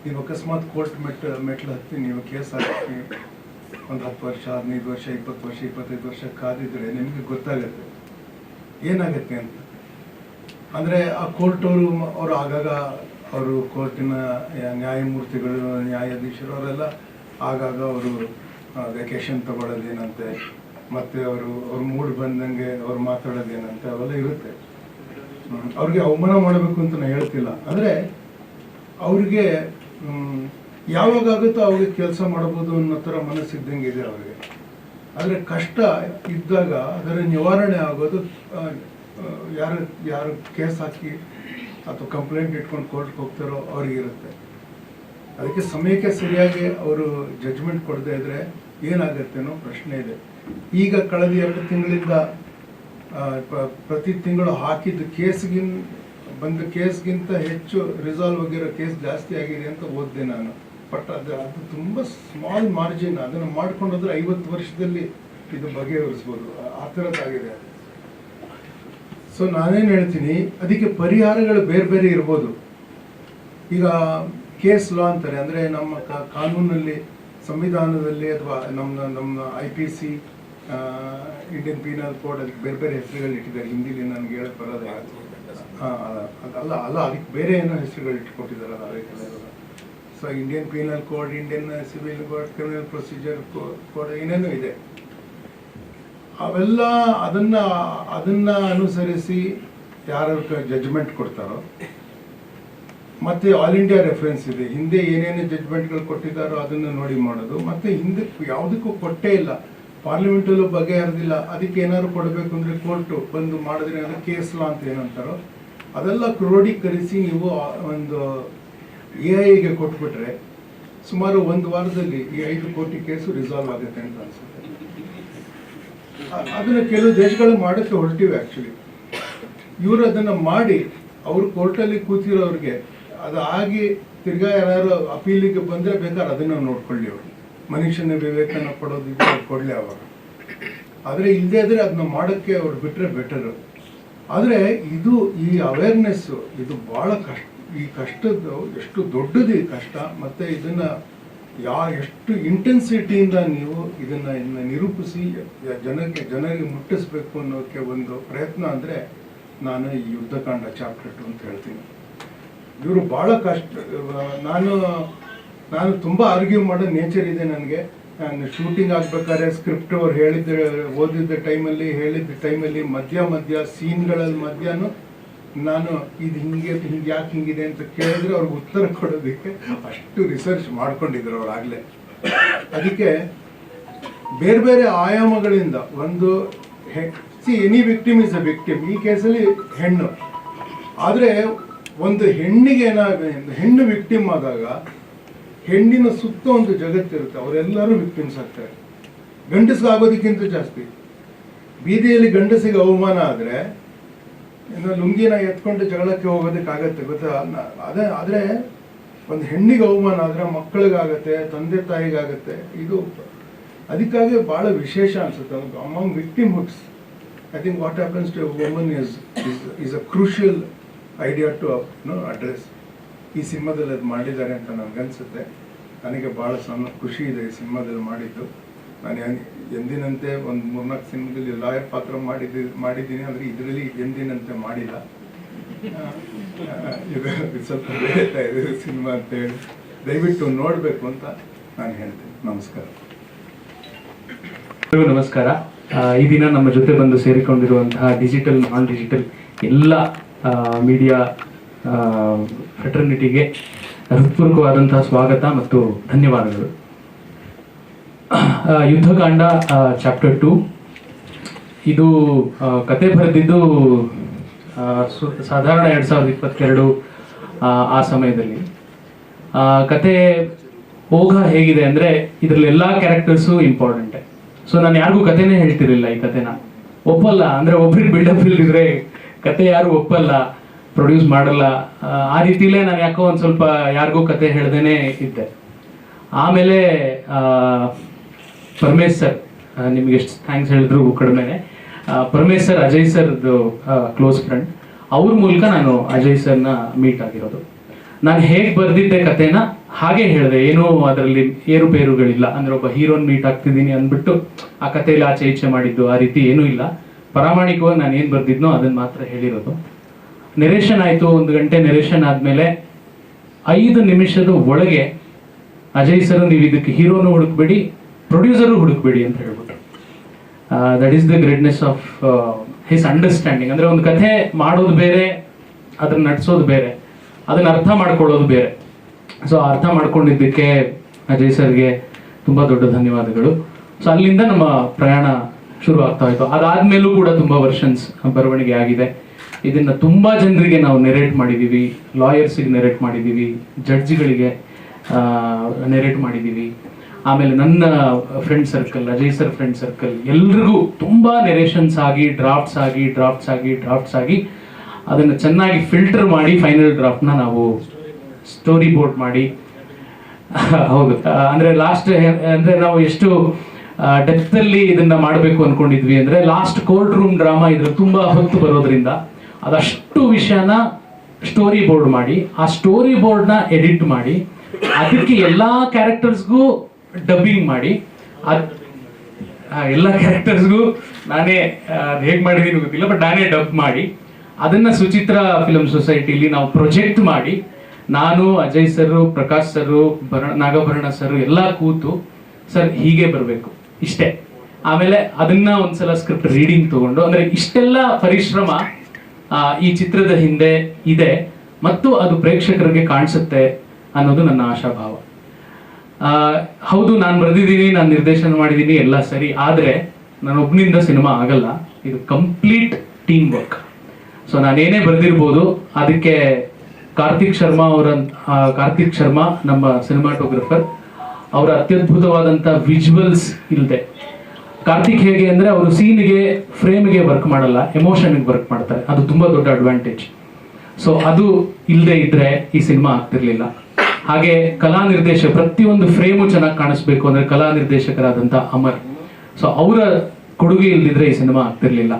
ನೀವು ಅಕಸ್ಮಾತ್ ಕೋರ್ಟ್ ಮೆಟ್ಲು ಹತ್ತಿ ನೀವು ಕೇಸ್ ಹಾಕಿ ಒಂದು 10 ವರ್ಷ, 15 ವರ್ಷ, 20 ವರ್ಷ, 25 ವರ್ಷ ಕಾದಿದ್ರೆ ನಿಮಗೆ ಗೊತ್ತಾಗುತ್ತೆ ಏನಾಗುತ್ತೆ ಅಂತ. ಅಂದರೆ ಆ ಕೋರ್ಟವರು ಆಗಾಗ ಅವರು ಕೋರ್ಟಿನ ನ್ಯಾಯಮೂರ್ತಿಗಳು, ನ್ಯಾಯಾಧೀಶರು ಅವರೆಲ್ಲ ಆಗಾಗ ಅವರು ವೆಕೇಶನ್ ತಗೊಳ್ಳೋದೇನಂತೆ, ಮತ್ತು ಅವ್ರ ಮೂಡ್ ಬಂದಂಗೆ ಅವ್ರು ಮಾತಾಡೋದೇನಂತೆ, ಅವೆಲ್ಲ ಇರುತ್ತೆ. ಅವ್ರಿಗೆ ಅವಮಾನ ಮಾಡಬೇಕು ಅಂತ ನಾನು ಹೇಳ್ತಿಲ್ಲ, ಆದರೆ ಅವ್ರಿಗೆ ಯಾವಾಗಾಗುತ್ತೋ ಅವ್ರಿಗೆ ಕೆಲಸ ಮಾಡ್ಬೋದು ಅನ್ನೋ ಥರ ಮನಸ್ಸಿದ್ದಂಗೆ ಇದೆ ಅವ್ರಿಗೆ. ಆದರೆ ಕಷ್ಟ ಇದ್ದಾಗ ಅದರ ನಿವಾರಣೆ ಆಗೋದು ಯಾರು ಕೇಸ್ ಹಾಕಿ ಅಥವಾ ಕಂಪ್ಲೇಂಟ್ ಇಟ್ಕೊಂಡು ಕೋರ್ಟ್ಗೆ ಹೋಗ್ತಾರೋ ಅವ್ರಿಗಿರುತ್ತೆ. ಅದಕ್ಕೆ ಸಮಯಕ್ಕೆ ಸರಿಯಾಗಿ ಅವರು ಜಡ್ಜ್ಮೆಂಟ್ ಕೊಡದೇ ಇದ್ರೆ ಏನಾಗುತ್ತೆ ಅನ್ನೋ ಪ್ರಶ್ನೆ ಇದೆ. ಈಗ ಕಳೆದ 2 ತಿಂಗಳಿಂದ ಪ್ರತಿ ತಿಂಗಳು ಹಾಕಿದ್ದು ಕೇಸ್ಗಿಂತ ಹೆಚ್ಚು ರಿಸಾಲ್ವ್ ಆಗಿರೋ ಕೇಸ್ ಜಾಸ್ತಿ ಆಗಿದೆ ಅಂತ ಓದಿದೆ ನಾನು. ಬಟ್ ಅದು ತುಂಬ ಸ್ಮಾಲ್ ಮಾರ್ಜಿನ್. ಅದನ್ನು ಮಾಡ್ಕೊಂಡೋದ್ರೆ 50 ವರ್ಷದಲ್ಲಿ ಇದು ಬಗೆಹರಿಸ್ಬೋದು, ಆ ಥರದ್ದಾಗಿದೆ. ಸೊ ನಾನೇನು ಹೇಳ್ತೀನಿ, ಅದಕ್ಕೆ ಪರಿಹಾರಗಳು ಬೇರೆ ಬೇರೆ ಇರ್ಬೋದು. ಈಗ ಕೇಸ್ ಲಾ ಅಂತಾರೆ, ಅಂದರೆ ನಮ್ಮ ಕಾನೂನಲ್ಲಿ, ಸಂವಿಧಾನದಲ್ಲಿ, ಅಥವಾ ನಮ್ಮ IPC, ಇಂಡಿಯನ್ ಪೀನಲ್ ಕೋಡ್, ಅದಕ್ಕೆ ಬೇರೆ ಬೇರೆ ಹೆಸರುಗಳು ಇಟ್ಟಿದ್ದಾರೆ. ಹಿಂದಿಲಿ ನನಗೆ ಹೇಳಕ್ಕೆ ಬರೋದೇ ಅಲ್ಲ ಅದಕ್ಕೆ ಬೇರೆ ಏನೋ ಹೆಸರುಗಳು ಇಟ್ಕೊಟ್ಟಿದ್ದಾರಲ್ಲ, ಅದಕ್ಕೆಲ್ಲ. So Indian penal code, Indian civil code, criminal procedure code, ಏನೇನೋ ಇದೆ. ಅವೆಲ್ಲ ಅದನ್ನ ಅನುಸರಿಸಿ ಯಾರು ಜಡ್ಜ್ಮೆಂಟ್ ಕೊಡ್ತಾರೋ, ಮತ್ತೆ ಆಲ್ ಇಂಡಿಯಾ ರೆಫರೆನ್ಸ್ ಇದೆ, ಹಿಂದೆ ಏನೇನು ಜಡ್ಜ್ಮೆಂಟ್ಗಳು ಕೊಟ್ಟಿದ್ದಾರೋ ಅದನ್ನು ನೋಡಿ ಮಾಡೋದು. ಮತ್ತೆ ಹಿಂದಕ್ಕೆ ಯಾವುದಕ್ಕೂ ಕೊಟ್ಟೇ ಇಲ್ಲ, ಪಾರ್ಲಿಮೆಂಟಲ್ಲೂ ಬಗೆಹರಿದಿಲ್ಲ, ಅದಕ್ಕೆ ಏನಾದ್ರು ಕೊಡಬೇಕು ಅಂದರೆ ಕೋರ್ಟು ಬಂದು ಮಾಡಿದ್ರೆ ಅಂದರೆ ಕೇಸ್ ಲಾ ಅಂತ ಏನಂತಾರೋ ಅದೆಲ್ಲ ಕ್ರೋಢೀಕರಿಸಿ ನೀವು ಒಂದು AI ಕೊಟ್ಬಿಟ್ರೆ ಸುಮಾರು 1 ವಾರದಲ್ಲಿ ಈ 5 ಕೋಟಿ ಕೇಸು ರಿಸಾಲ್ವ್ ಆಗುತ್ತೆ ಅಂತ ಅನ್ಸುತ್ತೆ. ಅದನ್ನು ಕೆಲವು ದೇಶಗಳು ಮಾಡೋಕ್ಕೆ ಹೊರಟಿವೆ. ಆ್ಯಕ್ಚುಲಿ ಇವರು ಅದನ್ನು ಮಾಡಿ ಅವರು ಕೋರ್ಟಲ್ಲಿ ಕೂತಿರೋರಿಗೆ ಅದು ಆಗಿ ತಿರ್ಗಾ ಯಾರು ಅಪೀಲಿಗೆ ಬಂದರೆ ಬೇಕಾದ್ರೆ ಅದನ್ನು ನೋಡ್ಕೊಳ್ಳಿ. ಅವರು ಮನುಷ್ಯನ ವಿವೇಕನ ಕೊಡೋದಿದ್ರೆ ಅವ್ರು ಕೊಡಲಿ ಅವಾಗ. ಆದರೆ ಇಲ್ಲದೇ ಇದ್ರೆ ಅದನ್ನ ಮಾಡೋಕ್ಕೆ ಅವ್ರು ಬಿಟ್ಟರೆ ಬೆಟರು. ಆದರೆ ಇದು ಈ ಅವೇರ್ನೆಸ್ಸು ಇದು ಭಾಳ ಕಷ್ಟ. ಈ ಕಷ್ಟದ್ದು ಎಷ್ಟು ದೊಡ್ಡದು ಈ ಕಷ್ಟ, ಮತ್ತು ಇದನ್ನು ಎಷ್ಟು ಇಂಟೆನ್ಸಿಟಿಯಿಂದ ನೀವು ಇದನ್ನು ನಿರೂಪಿಸಿ ಜನರಿಗೆ ಮುಟ್ಟಿಸ್ಬೇಕು ಅನ್ನೋಕ್ಕೆ ಒಂದು ಪ್ರಯತ್ನ ಅಂದರೆ ನಾನು ಈ ಯುದ್ಧಕಾಂಡ ಚಾಪ್ಟರ್ 2 ಅಂತ ಹೇಳ್ತೀನಿ. ಇವರು ಭಾಳ ಕಷ್ಟ. ನಾನು ತುಂಬ ಆರ್ಗ್ಯೂ ಮಾಡೋ ನೇಚರ್ ಇದೆ ನನಗೆ. ನಾನು ಶೂಟಿಂಗ್ ಆಗ್ಬೇಕಾದ್ರೆ ಸ್ಕ್ರಿಪ್ಟ್ ಅವ್ರು ಓದಿದ್ದ ಟೈಮಲ್ಲಿ ಮಧ್ಯ ಸೀನ್ಗಳಲ್ಲಿ ಮಧ್ಯನೂ ನಾನು ಇದು ಹಿಂಗೆ ಯಾಕೆ ಹಿಂಗಿದೆ ಅಂತ ಕೇಳಿದ್ರೆ ಅವ್ರಿಗೆ ಉತ್ತರ ಕೊಡೋದಕ್ಕೆ ಅಷ್ಟು ರಿಸರ್ಚ್ ಮಾಡ್ಕೊಂಡಿದ್ರು ಅವ್ರು ಆಗಲೇ. ಅದಕ್ಕೆ ಬೇರೆ ಬೇರೆ ಆಯಾಮಗಳಿಂದ ಒಂದು any victim is a victim. ಈ ಕೇಸಲ್ಲಿ ಹೆಣ್ಣು. ಆದರೆ ಒಂದು ಹೆಣ್ಣಿಗೆ ಹೆಣ್ಣು ವಿಕ್ಟಿಮ್ ಆದಾಗ ಹೆಣ್ಣಿನ ಸುತ್ತ ಒಂದು ಜಗತ್ತಿರುತ್ತೆ, ಅವರೆಲ್ಲರೂ ವಿಕ್ಟಿಮ್ಸ್ ಆಗ್ತಾರೆ. ಗಂಡಸಿಗೆ ಆಗೋದಕ್ಕಿಂತ ಜಾಸ್ತಿ. ಬೀದಿಯಲ್ಲಿ ಗಂಡಸಿಗೆ ಅವಮಾನ ಆದರೆ ಲುಂಗಿನ ಎತ್ಕೊಂಡು ಜಗಳಕ್ಕೆ ಹೋಗೋದಕ್ಕಾಗತ್ತೆ, ಗೊತ್ತಾ? ಆದರೆ ಒಂದು ಹೆಣ್ಣಿಗೆ ಅವಮಾನ ಆದರೆ ಮಕ್ಕಳಿಗಾಗತ್ತೆ, ತಂದೆ ತಾಯಿಗಾಗತ್ತೆ. ಇದು ಅದಕ್ಕಾಗಿ ಭಾಳ ವಿಶೇಷ ಅನಿಸುತ್ತೆ among victimhoods. I think what happens to woman is a crucial idea to address. ಈ ಸಿನಿಮಾದಲ್ಲಿ ಅದು ಮಾಡಿದ್ದಾರೆ ಅಂತ ನನಗನ್ಸುತ್ತೆ. ನನಗೆ ಭಾಳ ಖುಷಿ ಇದೆ ಈ ಸಿನಿಮಾದಲ್ಲಿ ಮಾಡಿದ್ದು. ನಾನು ಎಂದಿನಂತೆ ಒಂದು 3-4 ಸಿನಿಮಾದಲ್ಲಿ ಲಾಯರ್ ಪಾತ್ರ ಮಾಡಿದ್ದೀನಿ, ಆದರೆ ಇದರಲ್ಲಿ ಎಂದಿನಂತೆ ಮಾಡಿಲ್ಲ. ಇದು ಸ್ವಲ್ಪ ಬೇರೆ ಇದೆ ಸಿನಿಮಾ ಅಂತೇಳಿ ದಯವಿಟ್ಟು ನೋಡಬೇಕು ಅಂತ ನಾನು ಹೇಳ್ತೀನಿ. ನಮಸ್ಕಾರ. ನಮಸ್ಕಾರ. ಈ ದಿನ ನಮ್ಮ ಜೊತೆ ಬಂದು ಸೇರಿಕೊಂಡಿರುವಂತಹ ಡಿಜಿಟಲ್, ನಾನ್ ಡಿಜಿಟಲ್ ಎಲ್ಲ ಮೀಡಿಯಾ ಫ್ರೆಟರ್ನಿಟಿಗೆ ಹೃತ್ಪೂರ್ವಕವಾದಂತಹ ಸ್ವಾಗತ ಮತ್ತು ಧನ್ಯವಾದಗಳು. ಯುದ್ಧಕಾಂಡ ಚಾಪ್ಟರ್ 2 ಇದು ಕತೆ ಬರೆದಿದ್ದು ಸಾಧಾರಣ 2022 ಆ ಸಮಯದಲ್ಲಿ. ಕತೆ ಹೋಗ ಹೇಗಿದೆ ಅಂದರೆ ಇದರಲ್ಲಿ ಎಲ್ಲ ಕ್ಯಾರೆಕ್ಟರ್ಸು ಇಂಪಾರ್ಟೆಂಟೆ. ಸೊ ನಾನು ಯಾರಿಗೂ ಕತೆನೇ ಹೇಳ್ತಿರಲಿಲ್ಲ. ಈ ಕತೆನ ಒಪ್ಪಲ್ಲ ಅಂದರೆ ಒಬ್ರಿಗೆ ಬಿಲ್ಡಪ್ ಇಲ್ದಿದ್ರೆ ಕತೆ ಯಾರು ಒಪ್ಪಲ್ಲ, ಪ್ರೊಡ್ಯೂಸ್ ಮಾಡಲ್ಲ. ಆ ರೀತಿಲೇ ನಾನು ಯಾಕೋ ಒಂದು ಸ್ವಲ್ಪ ಯಾರಿಗೂ ಕತೆ ಹೇಳ್ದೇನೆ ಇದ್ದೆ. ಆಮೇಲೆ ಪರಮೇಶ್ ಸರ್, ನಿಮ್ಗೆ ಎಷ್ಟು ಥ್ಯಾಂಕ್ಸ್ ಹೇಳಿದ್ರು ಕಡಿಮೆನೆ. ಪರಮೇಶ್ ಸರ್ ಅಜಯ್ ಸರ್ದು ಕ್ಲೋಸ್ ಫ್ರೆಂಡ್. ಅವ್ರ ಮೂಲಕ ನಾನು ಅಜಯ್ ಸರ್ನ ಮೀಟ್ ಆಗಿರೋದು. ನಾನು ಹೇಗೆ ಬರೆದಿದ್ದೆ ಕತೆನ ಹಾಗೆ ಹೇಳಿದೆ, ಏನೂ ಅದರಲ್ಲಿ ಏರುಪೇರುಗಳಿಲ್ಲ. ಅಂದರೆ ಒಬ್ಬ ಹೀರೋನ್ ಮೀಟ್ ಆಗ್ತಿದ್ದೀನಿ ಅಂದ್ಬಿಟ್ಟು ಆ ಕಥೆಯಲ್ಲಿ ಆಚೆ ಈಚೆ ಮಾಡಿದ್ದು ಆ ರೀತಿ ಏನೂ ಇಲ್ಲ. ಪ್ರಾಮಾಣಿಕವಾಗಿ ನಾನು ಏನು ಬರೆದಿದ್ನೋ ಅದನ್ನು ಮಾತ್ರ ಹೇಳಿರೋದು. ನೆರೇಷನ್ ಆಯಿತು. 1 ಗಂಟೆ ನೆರೇಷನ್ ಆದಮೇಲೆ 5 ನಿಮಿಷದ ಒಳಗೆ ಅಜಯ್ ಸರ್ ನೀವು ಇದಕ್ಕೆ ಹೀರೋನು ಹುಡುಕ್ಬೇಡಿ, ಪ್ರೊಡ್ಯೂಸರು ಹುಡುಕ್ಬೇಡಿ ಅಂತ ಹೇಳ್ಬಿಟ್ರು. That is the greatness of his understanding. ಅಂದರೆ ಒಂದು ಕಥೆ ಮಾಡೋದು ಬೇರೆ, ಅದನ್ನ ನಟಿಸೋದು ಬೇರೆ, ಅದನ್ನ ಅರ್ಥ ಮಾಡ್ಕೊಳ್ಳೋದು ಬೇರೆ. ಸೊ ಅರ್ಥ ಮಾಡ್ಕೊಂಡಿದ್ದಕ್ಕೆ ಅಜಯ್ ಸರ್ಗೆ ತುಂಬ ದೊಡ್ಡ ಧನ್ಯವಾದಗಳು. ಸೊ ಅಲ್ಲಿಂದ ನಮ್ಮ ಪ್ರಯಾಣ ಶುರು ಆಗ್ತಾ ಹೋಯ್ತು. ಅದಾದ್ಮೇಲೂ ಕೂಡ ತುಂಬ ವರ್ಷನ್ಸ್ ಬರವಣಿಗೆ ಆಗಿದೆ. ಇದನ್ನ ತುಂಬ ಜನರಿಗೆ ನಾವು ನೆರೇಟ್ ಮಾಡಿದ್ದೀವಿ. ಲಾಯರ್ಸಿಗೆ ನೆರೇಟ್ ಮಾಡಿದ್ದೀವಿ, ಜಡ್ಜ್ಗಳಿಗೆ ನೆರೇಟ್ ಮಾಡಿದ್ದೀವಿ. ಆಮೇಲೆ ನನ್ನ friend circle, Ajay sir friend circle ಎಲ್ರಿಗೂ ತುಂಬ ನೆರೇಷನ್ಸ್ ಆಗಿ ಡ್ರಾಫ್ಟ್ಸ್ ಆಗಿ ಅದನ್ನು ಚೆನ್ನಾಗಿ ಫಿಲ್ಟರ್ ಮಾಡಿ ಫೈನಲ್ ಡ್ರಾಫ್ಟ್ನ ನಾವು ಸ್ಟೋರಿ ಬೋರ್ಡ್ ಮಾಡಿ ಹೌದು ಅಂದರೆ ಲಾಸ್ಟ್ ಅಂದರೆ ನಾವು ಎಷ್ಟು ಡೆಪ್ತಲ್ಲಿ ಇದನ್ನ ಮಾಡಬೇಕು ಅನ್ಕೊಂಡಿದ್ವಿ ಅಂದರೆ ಲಾಸ್ಟ್ ಕೋರ್ಟ್ ರೂಮ್ ಡ್ರಾಮಾ ಇದ್ರ ತುಂಬ ಹೊತ್ತು ಬರೋದ್ರಿಂದ ಅದಷ್ಟು ವಿಷಯನ ಸ್ಟೋರಿ ಬೋರ್ಡ್ ಮಾಡಿ, ಆ ಸ್ಟೋರಿ ಬೋರ್ಡ್ನ ಎಡಿಟ್ ಮಾಡಿ, ಅದಕ್ಕೆ ಎಲ್ಲ ಕ್ಯಾರೆಕ್ಟರ್ಸ್ಗೂ ಡಬ್ಬಿಂಗ್ ಮಾಡಿ, ಎಲ್ಲ ಕ್ಯಾರೆಕ್ಟರ್ಸ್ಗೂ ನಾನೇ ಹೇಗೆ ಮಾಡಿದ್ದೀನಿ ಗೊತ್ತಿಲ್ಲ, ಬಟ್ ನಾನೇ ಡಬ್ ಮಾಡಿ ಅದನ್ನ ಸುಚಿತ್ರ ಫಿಲಂ ಸೊಸೈಟಿಲಿ ನಾವು ಪ್ರೊಜೆಕ್ಟ್ ಮಾಡಿ, ನಾನು Ajay sir, Prakash sir, Nagabharana sir ಎಲ್ಲ ಕೂತು ಸರ್ ಹೀಗೆ ಬರಬೇಕು ಇಷ್ಟೇ. ಆಮೇಲೆ ಅದನ್ನ ಒಂದ್ಸಲ ಸ್ಕ್ರಿಪ್ಟ್ ರೀಡಿಂಗ್ ತಗೊಂಡು, ಅಂದ್ರೆ ಇಷ್ಟೆಲ್ಲ ಪರಿಶ್ರಮ ಈ ಚಿತ್ರದ ಹಿಂದೆ ಇದೆ ಮತ್ತು ಅದು ಪ್ರೇಕ್ಷಕರಿಗೆ ಕಾಣಿಸುತ್ತೆ ಅನ್ನೋದು ನನ್ನ ಆಶಾಭಾವ. ಹೌದು, ನಾನು ಬರೆದಿದ್ದೀನಿ, ನಾನು ನಿರ್ದೇಶನ ಮಾಡಿದ್ದೀನಿ, ಎಲ್ಲ ಸರಿ. ಆದರೆ ನಾನು ಒಬ್ಬನಿಂದ ಸಿನಿಮಾ ಆಗಲ್ಲ, ಇದು ಕಂಪ್ಲೀಟ್ ಟೀಮ್ ವರ್ಕ್. ಸೊ ನಾನೇನೇ ಬರೆದಿರ್ಬೋದು, ಅದಕ್ಕೆ ಕಾರ್ತಿಕ್ ಶರ್ಮಾ ನಮ್ಮ ಸಿನಿಮಾಟೋಗ್ರಫರ್, ಅವರ ಅತ್ಯದ್ಭುತವಾದಂಥ ವಿಜುವಲ್ಸ್ ಇಲ್ಲದೆ. ಕಾರ್ತಿಕ್ ಹೇಗೆ ಅಂದರೆ ಅವರು ಸೀನ್ಗೆ, ಫ್ರೇಮ್ಗೆ ವರ್ಕ್ ಮಾಡಲ್ಲ, ಎಮೋಷನ್ಗೆ ವರ್ಕ್ ಮಾಡ್ತಾರೆ. ಅದು ತುಂಬ ದೊಡ್ಡ ಅಡ್ವಾಂಟೇಜ್. ಸೊ ಅದು ಇಲ್ಲದೆ ಇದ್ರೆ ಈ ಸಿನಿಮಾ ಆಗ್ತಿರ್ಲಿಲ್ಲ. ಹಾಗೆ ಕಲಾ ನಿರ್ದೇಶಕ, ಪ್ರತಿಯೊಂದು ಫ್ರೇಮು ಚೆನ್ನಾಗಿ ಕಾಣಿಸ್ಬೇಕು ಅಂದರೆ ಕಲಾ ನಿರ್ದೇಶಕರಾದಂಥ ಅಮರ್, ಸೊ ಅವರ ಕೊಡುಗೆ ಇಲ್ದಿದ್ರೆ ಈ ಸಿನಿಮಾ ಆಗ್ತಿರ್ಲಿಲ್ಲ.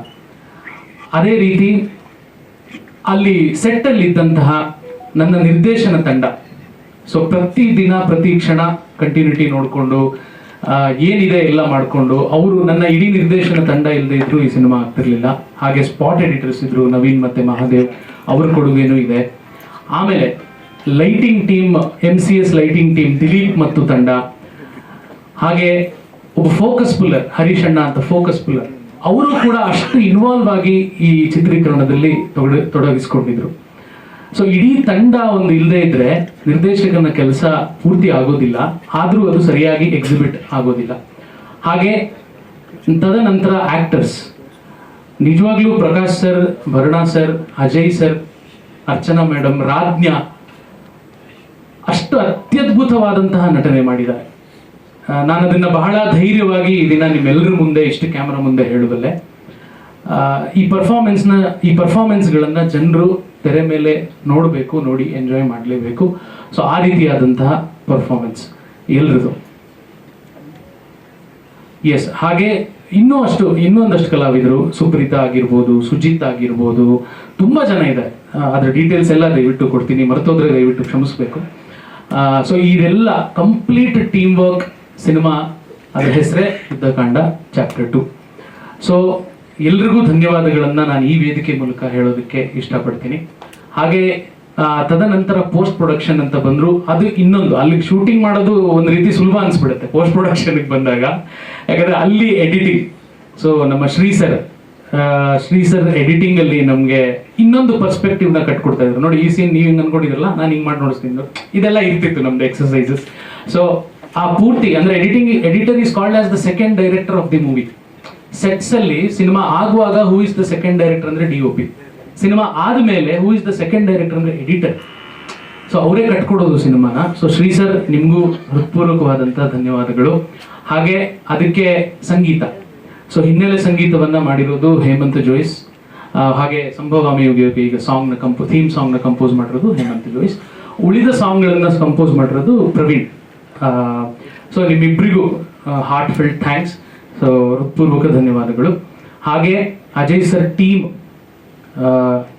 ಅದೇ ರೀತಿ ಅಲ್ಲಿ ಸೆಟ್ಟಲ್ಲಿ ಇದ್ದಂತಹ ನನ್ನ ನಿರ್ದೇಶನ ತಂಡ, ಸೊ ಪ್ರತಿ ದಿನ ಪ್ರತಿ ಕ್ಷಣ ಕಂಟಿನ್ಯೂಟಿ ನೋಡಿಕೊಂಡು ಏನಿದೆ ಎಲ್ಲ ಮಾಡಿಕೊಂಡು, ಅವರು ನನ್ನ ಇಡೀ ನಿರ್ದೇಶನ ತಂಡ ಇಲ್ಲದೆ ಇದ್ರು ಈ ಸಿನಿಮಾ ಆಗ್ತಿರ್ಲಿಲ್ಲ. ಹಾಗೆ ಸ್ಪಾಟ್ ಎಡಿಟರ್ಸ್ ಇದ್ರು, ನವೀನ್ ಮತ್ತೆ ಮಹಾದೇವ್, ಅವ್ರ ಕೊಡುಗೆನೂ ಇದೆ. ಆಮೇಲೆ lighting team, MCS lighting team, Dilip ಮತ್ತು ತಂಡ, ಹಾಗೆ ಒಬ್ಬ ಫೋಕಸ್ ಪುಲ್ಲರ್ ಹರೀಶ್ ಅಣ್ಣ ಅಂತ ಫೋಕಸ್ ಪುಲ್ಲರ್, ಅವರು ಕೂಡ ಅಷ್ಟು ಇನ್ವಾಲ್ವ್ ಆಗಿ ಈ ಚಿತ್ರೀಕರಣದಲ್ಲಿ ತೊಡಗಿಸ್ಕೊಂಡಿದ್ರು. ಸೊ ಇಡೀ ತಂಡ ಒಂದು ಇಲ್ಲದೆ ಇದ್ರೆ ನಿರ್ದೇಶಕನ ಕೆಲಸ ಪೂರ್ತಿ ಆಗೋದಿಲ್ಲ, ಆದ್ರೂ ಅದು ಸರಿಯಾಗಿ ಎಕ್ಸಿಬಿಟ್ ಆಗೋದಿಲ್ಲ. ಹಾಗೆ ತದನಂತರ ಆಕ್ಟರ್ಸ್, ನಿಜವಾಗ್ಲೂ Prakash sir, Bharana sir, Ajay sir, Archana madam, Rajna ಅಷ್ಟು ಅತ್ಯದ್ಭುತವಾದಂತಹ ನಟನೆ ಮಾಡಿದ್ದಾರೆ. ನಾನು ಅದನ್ನ ಬಹಳ ಧೈರ್ಯವಾಗಿ ಈ ದಿನ ನಿಮ್ಮೆಲ್ಲರ ಮುಂದೆ ಇಷ್ಟು ಕ್ಯಾಮರಾ ಮುಂದೆ ಹೇಳುವಲ್ಲೇ. ಈ ಪರ್ಫಾರ್ಮೆನ್ಸ್ಗಳನ್ನ ಜನರು ತೆರೆ ಮೇಲೆ ನೋಡಬೇಕು, ನೋಡಿ ಎಂಜಾಯ್ ಮಾಡಲೇಬೇಕು. ಸೊ ಆ ರೀತಿಯಾದಂತಹ ಪರ್ಫಾರ್ಮೆನ್ಸ್ ಎಲ್ರದು. ಎಸ್, ಹಾಗೆ ಇನ್ನೊಂದಷ್ಟು ಕಲಾವಿದರು, ಸುಪ್ರೀತಾ ಆಗಿರ್ಬೋದು, ಸುಜಿತ್ ಆಗಿರ್ಬೋದು, ತುಂಬಾ ಜನ ಇದ್ದಾರೆ. ಅದ್ರ ಡೀಟೇಲ್ಸ್ ಎಲ್ಲ ದಯವಿಟ್ಟು ಕೊಡ್ತೀನಿ, ಮರ್ತೋದ್ರೆ ದಯವಿಟ್ಟು ಕ್ಷಮಿಸ್ಬೇಕು. ಸೊ ಇದೆಲ್ಲ ಕಂಪ್ಲೀಟ್ ಟೀಮ್ ವರ್ಕ್ ಸಿನಿಮಾ. ಅದರ ಹೆಸರೇ ಯುದ್ಧಕಾಂಡ ಚಾಪ್ಟರ್ 2. ಸೊ ಎಲ್ರಿಗೂ ಧನ್ಯವಾದಗಳನ್ನ ನಾನು ಈ ವೇದಿಕೆ ಮೂಲಕ ಹೇಳೋದಕ್ಕೆ ಇಷ್ಟಪಡ್ತೀನಿ. ಹಾಗೆ ತದನಂತರ ಪೋಸ್ಟ್ ಪ್ರೊಡಕ್ಷನ್ ಅಂತ ಬಂದ್ರು, ಅದು ಇನ್ನೊಂದು, ಅಲ್ಲಿಗೆ ಶೂಟಿಂಗ್ ಮಾಡೋದು ಒಂದು ರೀತಿ ಸುಲಭ ಅನ್ಸ್ಬಿಡುತ್ತೆ ಪೋಸ್ಟ್ ಪ್ರೊಡಕ್ಷನ್ಗೆ ಬಂದಾಗ, ಯಾಕಂದ್ರೆ ಅಲ್ಲಿ ಎಡಿಟಿಂಗ್. ಸೊ ನಮ್ಮ ಶ್ರೀ ಸರ್ ಎಡಿಟಿಂಗ್ ಅಲ್ಲಿ ನಮ್ಗೆ ಇನ್ನೊಂದು ಪರ್ಸ್ಪೆಕ್ಟಿವ್ ನ ಕಟ್ಕೊಡ್ತಾ ಇದ್ರು. ನೋಡಿ, ಈ ಸೀನ್ ನೀವು ಹಿಂಗ್ ಅನ್ಕೊಂಡಿದ್ರಲ್ಲ, ನಾನು ಹಿಂಗ್ ಮಾಡಿ ನೋಡಿಸ್ತೀನಿ, ಇದೆಲ್ಲ ಇರ್ತಿತ್ತು ನಮ್ದು ಎಕ್ಸರ್ಸೈಸಸ್. ಸೊ ಆ ಪೂರ್ತಿ ಅಂದ್ರೆ editor is called as the second director of the movie. Sets ಅಲ್ಲಿ ಸಿನಿಮಾ ಆಗುವಾಗ who is the second director ಅಂದ್ರೆ DOP, ಸಿನಿಮಾ ಆದ್ಮೇಲೆ who is the second director ಅಂದ್ರೆ ಎಡಿಟರ್. ಸೊ ಅವರೇ ಕಟ್ಕೊಡೋದು ಸಿನಿಮಾನ. ಸೊ ಶ್ರೀ ಸರ್, ನಿಮ್ಗೂ ಹೃತ್ಪೂರ್ವಕವಾದಂತಹ ಧನ್ಯವಾದಗಳು. ಹಾಗೆ ಅದಕ್ಕೆ ಸಂಗೀತ, ಸೊ ಹಿನ್ನೆಲೆ ಸಂಗೀತವನ್ನ ಮಾಡಿರೋದು ಹೇಮಂತ್ ಜೋಯ್ಸ್. ಹಾಗೆ ಸಂಭವಾಮಿ ಯೋಗಿ ಈಗ ಥೀಮ್ ಸಾಂಗ್ ನ ಕಂಪೋಸ್ ಮಾಡಿರೋದು ಹೇಮಂತ್ ಜೋಯ್ಸ್. ಉಳಿದ ಸಾಂಗ್ ಗಳನ್ನ ಕಂಪೋಸ್ ಮಾಡಿರೋದು ಪ್ರವೀಣ್. ಸೊ ನಿಮ್ಮಿಬ್ಬರಿಗೂ ಹಾರ್ಟ್ ಫಿಲ್ಡ್ ಥ್ಯಾಂಕ್ಸ್. ಸೊ ಹೃತ್ಪೂರ್ವಕ ಧನ್ಯವಾದಗಳು. ಹಾಗೆ ಅಜಯ್ ಸರ್ ಟೀಮ್,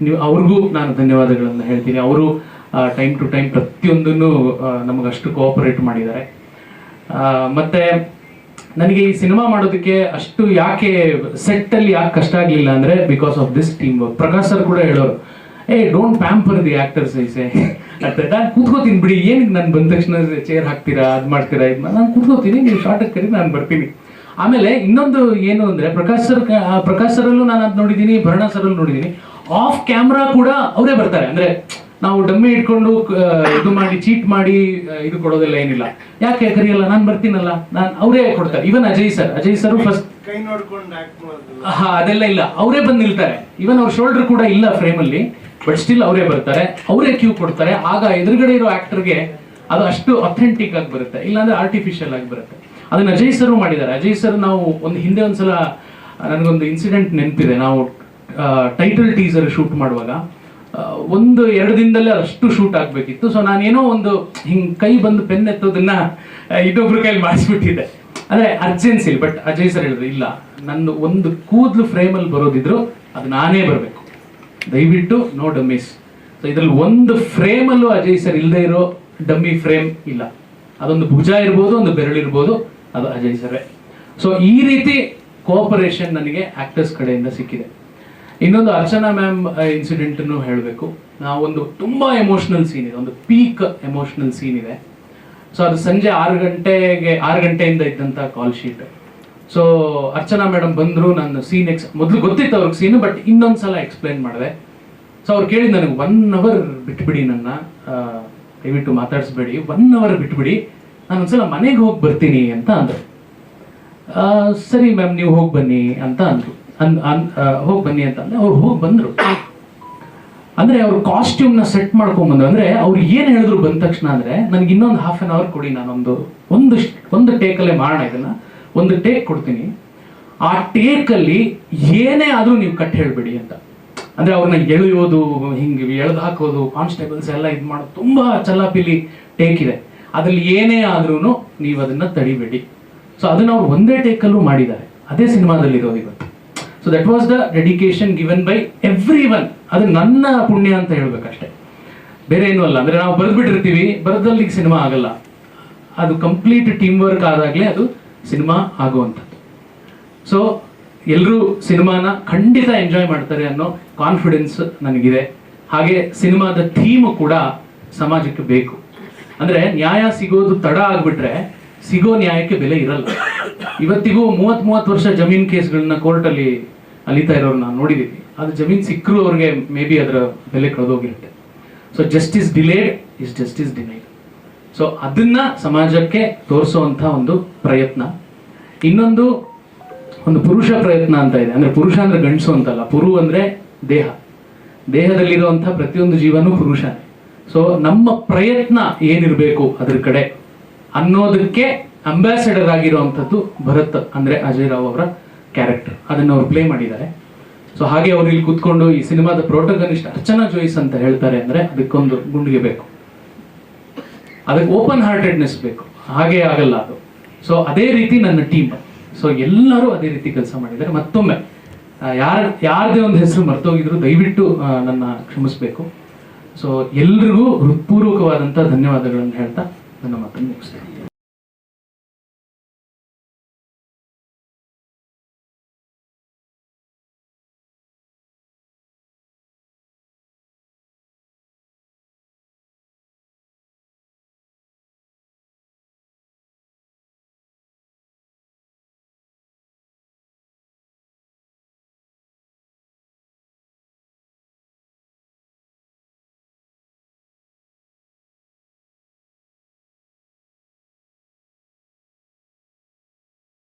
ನೀವು ಅವ್ರಿಗೂ ನಾನು ಧನ್ಯವಾದಗಳನ್ನು ಹೇಳ್ತೀನಿ. ಅವರು ಟೈಮ್ ಟು ಟೈಮ್ ಪ್ರತಿಯೊಂದನ್ನು ನಮಗಷ್ಟು ಕೋಆಪರೇಟ್ ಮಾಡಿದ್ದಾರೆ. ಮತ್ತೆ ನನಗೆ ಈ ಸಿನಿಮಾ ಮಾಡೋದಕ್ಕೆ ಅಷ್ಟು ಯಾಕೆ ಸೆಟ್ಟಲ್ಲಿ ಯಾಕೆ ಕಷ್ಟ ಆಗಲಿಲ್ಲ ಅಂದರೆ because of this team work. Prakash sir ಕೂಡ ಹೇಳೋರು, ಡೋಂಟ್ ಪ್ಯಾಂಪರ್ ದಿ ಆಕ್ಟರ್ಸ್ ಐಸೆ ಅಂತ. ನಾನು ಕೂತ್ಕೋತೀನಿ ಬಿಡಿ, ಏನಕ್ಕೆ ನಾನು ಬಂದ ತಕ್ಷಣ ಚೇರ್ ಹಾಕ್ತೀರಾ, ಅದು ಮಾಡ್ತೀರಾ, ನಾನು ಕೂತ್ಕೋತೀನಿ, ನೀವು ಶಾರ್ಟ್ ಕರಿ, ನಾನು ಬರ್ತೀನಿ. ಆಮೇಲೆ ಇನ್ನೊಂದು ಏನು ಅಂದ್ರೆ ಪ್ರಕಾಶ್ ಸರಲ್ಲೂ ನಾನು ಅದು ನೋಡಿದ್ದೀನಿ, ಭರಣಾ ಸರಲ್ಲೂ ನೋಡಿದ್ದೀನಿ, ಆಫ್ ಕ್ಯಾಮ್ರಾ ಕೂಡ ಅವರೇ ಬರ್ತಾರೆ. ಅಂದ್ರೆ ನಾವು ಡಮ್ಮಿ ಇಟ್ಕೊಂಡು ಇದು ಮಾಡಿ ಚೀಟ್ ಮಾಡಿ ಇದು ಕೊಡೋದೆಲ್ಲ ಏನಿಲ್ಲ. ಯಾಕೆ ಕರಿಯಲ್ಲ, ನಾನು ಬರ್ತೀನಲ್ಲ, ಅವರೇ ಕೊಡ್ತಾರೆ. ಇವನ್ ಅಜಯ್ ಸರ್ ಫಸ್ಟ್ ಕೈ ನೋಡ್ಕೊಂಡು ಆಕ್ಟ್ ಮಾಡೋದು, ಅದೆಲ್ಲ ಇಲ್ಲ, ಅವರೇ ಬಂದು ನಿಲ್ತಾರೆ. ಇವನ್ ಅವ್ರ ಶೋಲ್ಡರ್ ಕೂಡ ಇಲ್ಲ ಫ್ರೇಮ್ ಅಲ್ಲಿ, ಬಟ್ ಸ್ಟಿಲ್ ಅವರೇ ಬರ್ತಾರೆ, ಅವರೇ ಕ್ಯೂ ಕೊಡ್ತಾರೆ. ಆಗ ಎದುರುಗಡೆ ಇರೋ ಆಕ್ಟರ್ಗೆ ಅದು ಅಷ್ಟು ಅಥೆಂಟಿಕ್ ಆಗಿ ಬರುತ್ತೆ, ಇಲ್ಲಾಂದ್ರೆ ಆರ್ಟಿಫಿಷಿಯಲ್ ಆಗಿ ಬರುತ್ತೆ. ಅದನ್ನ ಅಜಯ್ ಸರ್ ಮಾಡಿದ್ದಾರೆ. ಅಜಯ್ ಸರ್ ನಾವು ಹಿಂದೆ ಒಂದ್ಸಲ ನನಗೊಂದು ಇನ್ಸಿಡೆಂಟ್ ನೆನಪಿದೆ. ನಾವು ಟೈಟಲ್ ಟೀಸರ್ ಶೂಟ್ ಮಾಡುವಾಗ 1-2 ದಿನದಲ್ಲೇ ಅಷ್ಟು ಶೂಟ್ ಆಗ್ಬೇಕಿತ್ತು. ಸೊ ನಾನೇನೋ ಒಂದು ಹಿಂಗ್ ಕೈ ಬಂದು ಪೆನ್ ಎತ್ತೋದನ್ನ ಇನ್ನೊಬ್ರ ಕೈಲಿ ಮಾಡಿಸ್ಬಿಟ್ಟಿದ್ದೆ, ಅಂದ್ರೆ ಅರ್ಜೆನ್ಸಿ. ಬಟ್ ಅಜಯ್ ಸರ್ ಹೇಳಿದ್ರು, ಇಲ್ಲ, ನಂದು ಒಂದು ಕೂದಲು ಫ್ರೇಮಲ್ಲಿ ಬರೋದಿದ್ರು ಅದು ನಾನೇ ಬರಬೇಕು, ದಯವಿಟ್ಟು ನೋ ಡಮ್ಮೀಸ್. ಸೊ ಇದ್ರಲ್ಲಿ ಒಂದು ಫ್ರೇಮಲ್ಲೂ ಅಜಯ್ ಸರ್ ಇಲ್ಲದೆ ಇರೋ ಡಮ್ಮಿ ಫ್ರೇಮ್ ಇಲ್ಲ. ಅದೊಂದು ಭುಜ ಇರ್ಬೋದು, ಒಂದು ಬೆರಳಿರ್ಬೋದು, ಅದು ಅಜಯ್ ಸರ್ವೇ. ಸೊ ಈ ರೀತಿ ಕೋಆಪರೇಷನ್ ನನಗೆ ಆಕ್ಟರ್ಸ್ ಕಡೆಯಿಂದ ಸಿಕ್ಕಿದೆ. ಇನ್ನೊಂದು ಅರ್ಚನಾ ಮ್ಯಾಮ್ ಇನ್ಸಿಡೆಂಟ್ ಹೇಳಬೇಕು. ನಾವೊಂದು ತುಂಬಾ ಎಮೋಷನಲ್ ಸೀನ್ ಇದೆ, ಒಂದು ಪೀಕ್ ಎಮೋಷನಲ್ ಸೀನ್ ಇದೆ. ಸೊ ಅದು ಸಂಜೆ 6 ಗಂಟೆಯಿಂದ ಇದ್ದಂತ call sheet. So Archana madam ಬಂದ್ರು, ನನ್ನ ಸೀನ್ ಮೊದಲು ಗೊತ್ತಿತ್ತು ಅವ್ರಿಗೆ ಸೀನ್, ಬಟ್ ಇನ್ನೊಂದ್ಸಲ ಎಕ್ಸ್ಪ್ಲೈನ್ ಮಾಡಿದೆ. ಸೊ ಅವ್ರು ಕೇಳಿದ್ ನನಗೆ 1 hour ಬಿಟ್ಬಿಡಿ, ನನ್ನ ದಯವಿಟ್ಟು ಮಾತಾಡಿಸ್ಬೇಡಿ, 1 hour ಬಿಟ್ಬಿಡಿ, ನಾನು ಒಂದ್ಸಲ ಮನೆಗೆ ಹೋಗಿ ಬರ್ತೀನಿ ಅಂತ ಅಂದ್ರು. ಸರಿ ಮ್ಯಾಮ್, ನೀವು ಹೋಗಿ ಬನ್ನಿ ಅಂತ ಅಂದ್ರು. ಹೋಗಿ ಬನ್ನಿ ಅಂತ ಅಂದ್ರೆ ಅವ್ರು ಹೋಗಿ ಬಂದ್ರು. ಅಂದ್ರೆ ಅವ್ರ ಕಾಸ್ಟ್ಯೂಮ್ ನ ಸೆಟ್ ಮಾಡ್ಕೊಂಡ್ ಬಂದ್ರು. ಅಂದ್ರೆ ಅವ್ರು ಏನ್ ಹೇಳಿದ್ರು ಬಂದ ತಕ್ಷಣ ಅಂದ್ರೆ, ನನ್ಗೆ ಇನ್ನೊಂದು 1/2 hour ಕೊಡಿ, ನಾನೊಂದು ಒಂದು ಟೇಕಲ್ಲೇ ಮಾಡೋಣ, ಇದನ್ನ ಒಂದು ಟೇಕ್ ಕೊಡ್ತೀನಿ, ಆ ಟೇಕಲ್ಲಿ ಏನೇ ಆದ್ರೂ ನೀವು ಕಟ್ ಹೇಳ್ಬೇಡಿ ಅಂತ. ಅಂದ್ರೆ ಅವ್ರನ್ನ ಎಳೆಯೋದು, ಹಿಂಗೆ ಎಳೆದು ಹಾಕೋದು, ಕಾನ್ಸ್ಟೇಬಲ್ಸ್ ಎಲ್ಲ ಇದು ಮಾಡೋದು, ತುಂಬಾ ಚಲಾಪಿಲಿ ಟೇಕ್ ಇದೆ. ಅದ್ರಲ್ಲಿ ಏನೇ ಆದ್ರೂ ನೀವು ಅದನ್ನ ತಡಿಬೇಡಿ. ಸೊ ಅದನ್ನ ಅವ್ರು ಒಂದೇ ಟೇಕಲ್ಲೂ ಮಾಡಿದ್ದಾರೆ. ಅದೇ ಸಿನಿಮಾದಲ್ಲಿ ಇರೋದು ಇವತ್ತು. So that was the dedication given by every one. ಅದು ನನ್ನ ಪುಣ್ಯ ಅಂತ ಹೇಳ್ಬೇಕಷ್ಟೆ, ಬೇರೆ ಏನೂ ಅಲ್ಲ. ಅಂದರೆ ನಾವು ಬರೆದ್ಬಿಟ್ಟಿರ್ತೀವಿ, ಬರೆದಲ್ಲಿಗೆ ಸಿನಿಮಾ ಆಗಲ್ಲ. ಅದು ಕಂಪ್ಲೀಟ್ ಟೀಮ್ ವರ್ಕ್ ಆದಾಗಲೇ ಅದು ಸಿನಿಮಾ ಆಗುವಂಥದ್ದು. ಸೊ ಎಲ್ಲರೂ ಸಿನಿಮಾನ ಖಂಡಿತ ಎಂಜಾಯ್ ಮಾಡ್ತಾರೆ ಅನ್ನೋ ಕಾನ್ಫಿಡೆನ್ಸ್ ನನಗಿದೆ. ಹಾಗೆ ಸಿನಿಮಾದ ಥೀಮು ಕೂಡ ಸಮಾಜಕ್ಕೆ ಬೇಕು. ಅಂದರೆ ನ್ಯಾಯ ಸಿಗೋದು ತಡ ಆಗಿಬಿಟ್ರೆ ಸಿಗೋ ನ್ಯಾಯಕ್ಕೆ ಬೆಲೆ ಇರಲ್ಲ. ಇವತ್ತಿಗೂ 30 ವರ್ಷ ಜಮೀನ್ ಕೇಸ್ಗಳನ್ನ ಕೋರ್ಟಲ್ಲಿ ಅಲಿತಾ ಇರೋರು ನಾವು ನೋಡಿದ್ದೀವಿ. ಅದು ಜಮೀನು ಸಿಕ್ಕರೂ ಅವ್ರಿಗೆ ಮೇ ಬಿ ಅದರ ಬೆಲೆ ಕಳೆದೋಗಿರುತ್ತೆ. So justice delayed is justice denied. So ಅದನ್ನ ಸಮಾಜಕ್ಕೆ ತೋರಿಸುವಂಥ ಒಂದು ಪ್ರಯತ್ನ. ಇನ್ನೊಂದು ಪುರುಷ ಪ್ರಯತ್ನ ಅಂತ ಇದೆ. ಅಂದರೆ ಪುರುಷ ಅಂದರೆ ಗಂಡಸು ಅಂತಲ್ಲ, ಪುರು ಅಂದರೆ ದೇಹ, ದೇಹದಲ್ಲಿರುವಂಥ ಪ್ರತಿಯೊಂದು ಜೀವನೂ ಪುರುಷನೇ. ಸೊ ನಮ್ಮ ಪ್ರಯತ್ನ ಏನಿರಬೇಕು ಅದ್ರ ಕಡೆ ಅನ್ನೋದಕ್ಕೆ ಅಂಬಾಸಡರ್ ಆಗಿರುವಂಥದ್ದು ಭರತ್ ಅಂದರೆ ಅಜಯ್ ರಾವ್ ಅವರ ಕ್ಯಾರೆಕ್ಟರ್. ಅದನ್ನು ಅವ್ರು ಪ್ಲೇ ಮಾಡಿದ್ದಾರೆ. ಸೊ ಹಾಗೆ ಅವ್ರು ಇಲ್ಲಿ ಕೂತ್ಕೊಂಡು ಈ ಸಿನಿಮಾದ ಪ್ರೋಟಗನಿಸ್ಟ್ ಅರ್ಚನಾ ಜೋಯಿಸ್ ಅಂತ ಹೇಳ್ತಾರೆ ಅಂದರೆ ಅದಕ್ಕೊಂದು ಗುಂಡಿಗೆ ಬೇಕು, ಅದಕ್ಕೆ ಓಪನ್ ಹಾರ್ಟೆಡ್ನೆಸ್ ಬೇಕು. ಹಾಗೆ ಆಗಲ್ಲ ಅದು. ಸೊ ಅದೇ ರೀತಿ ನನ್ನ ಟೀಮ್, ಸೊ ಎಲ್ಲರೂ ಅದೇ ರೀತಿ ಕೆಲಸ ಮಾಡಿದ್ದಾರೆ. ಮತ್ತೊಮ್ಮೆ ಯಾರದೇ ಒಂದು ಹೆಸರು ಮರ್ತೋಗಿದ್ರು ದಯವಿಟ್ಟು ನನ್ನ ಕ್ಷಮಿಸಬೇಕು. ಸೊ ಎಲ್ರಿಗೂ ಹೃತ್ಪೂರ್ವಕವಾದಂಥ ಧನ್ಯವಾದಗಳನ್ನು ಹೇಳ್ತಾ ನನ್ನ ಮಾತನ್ನು ಮುಗಿಸ್ತೇನೆ.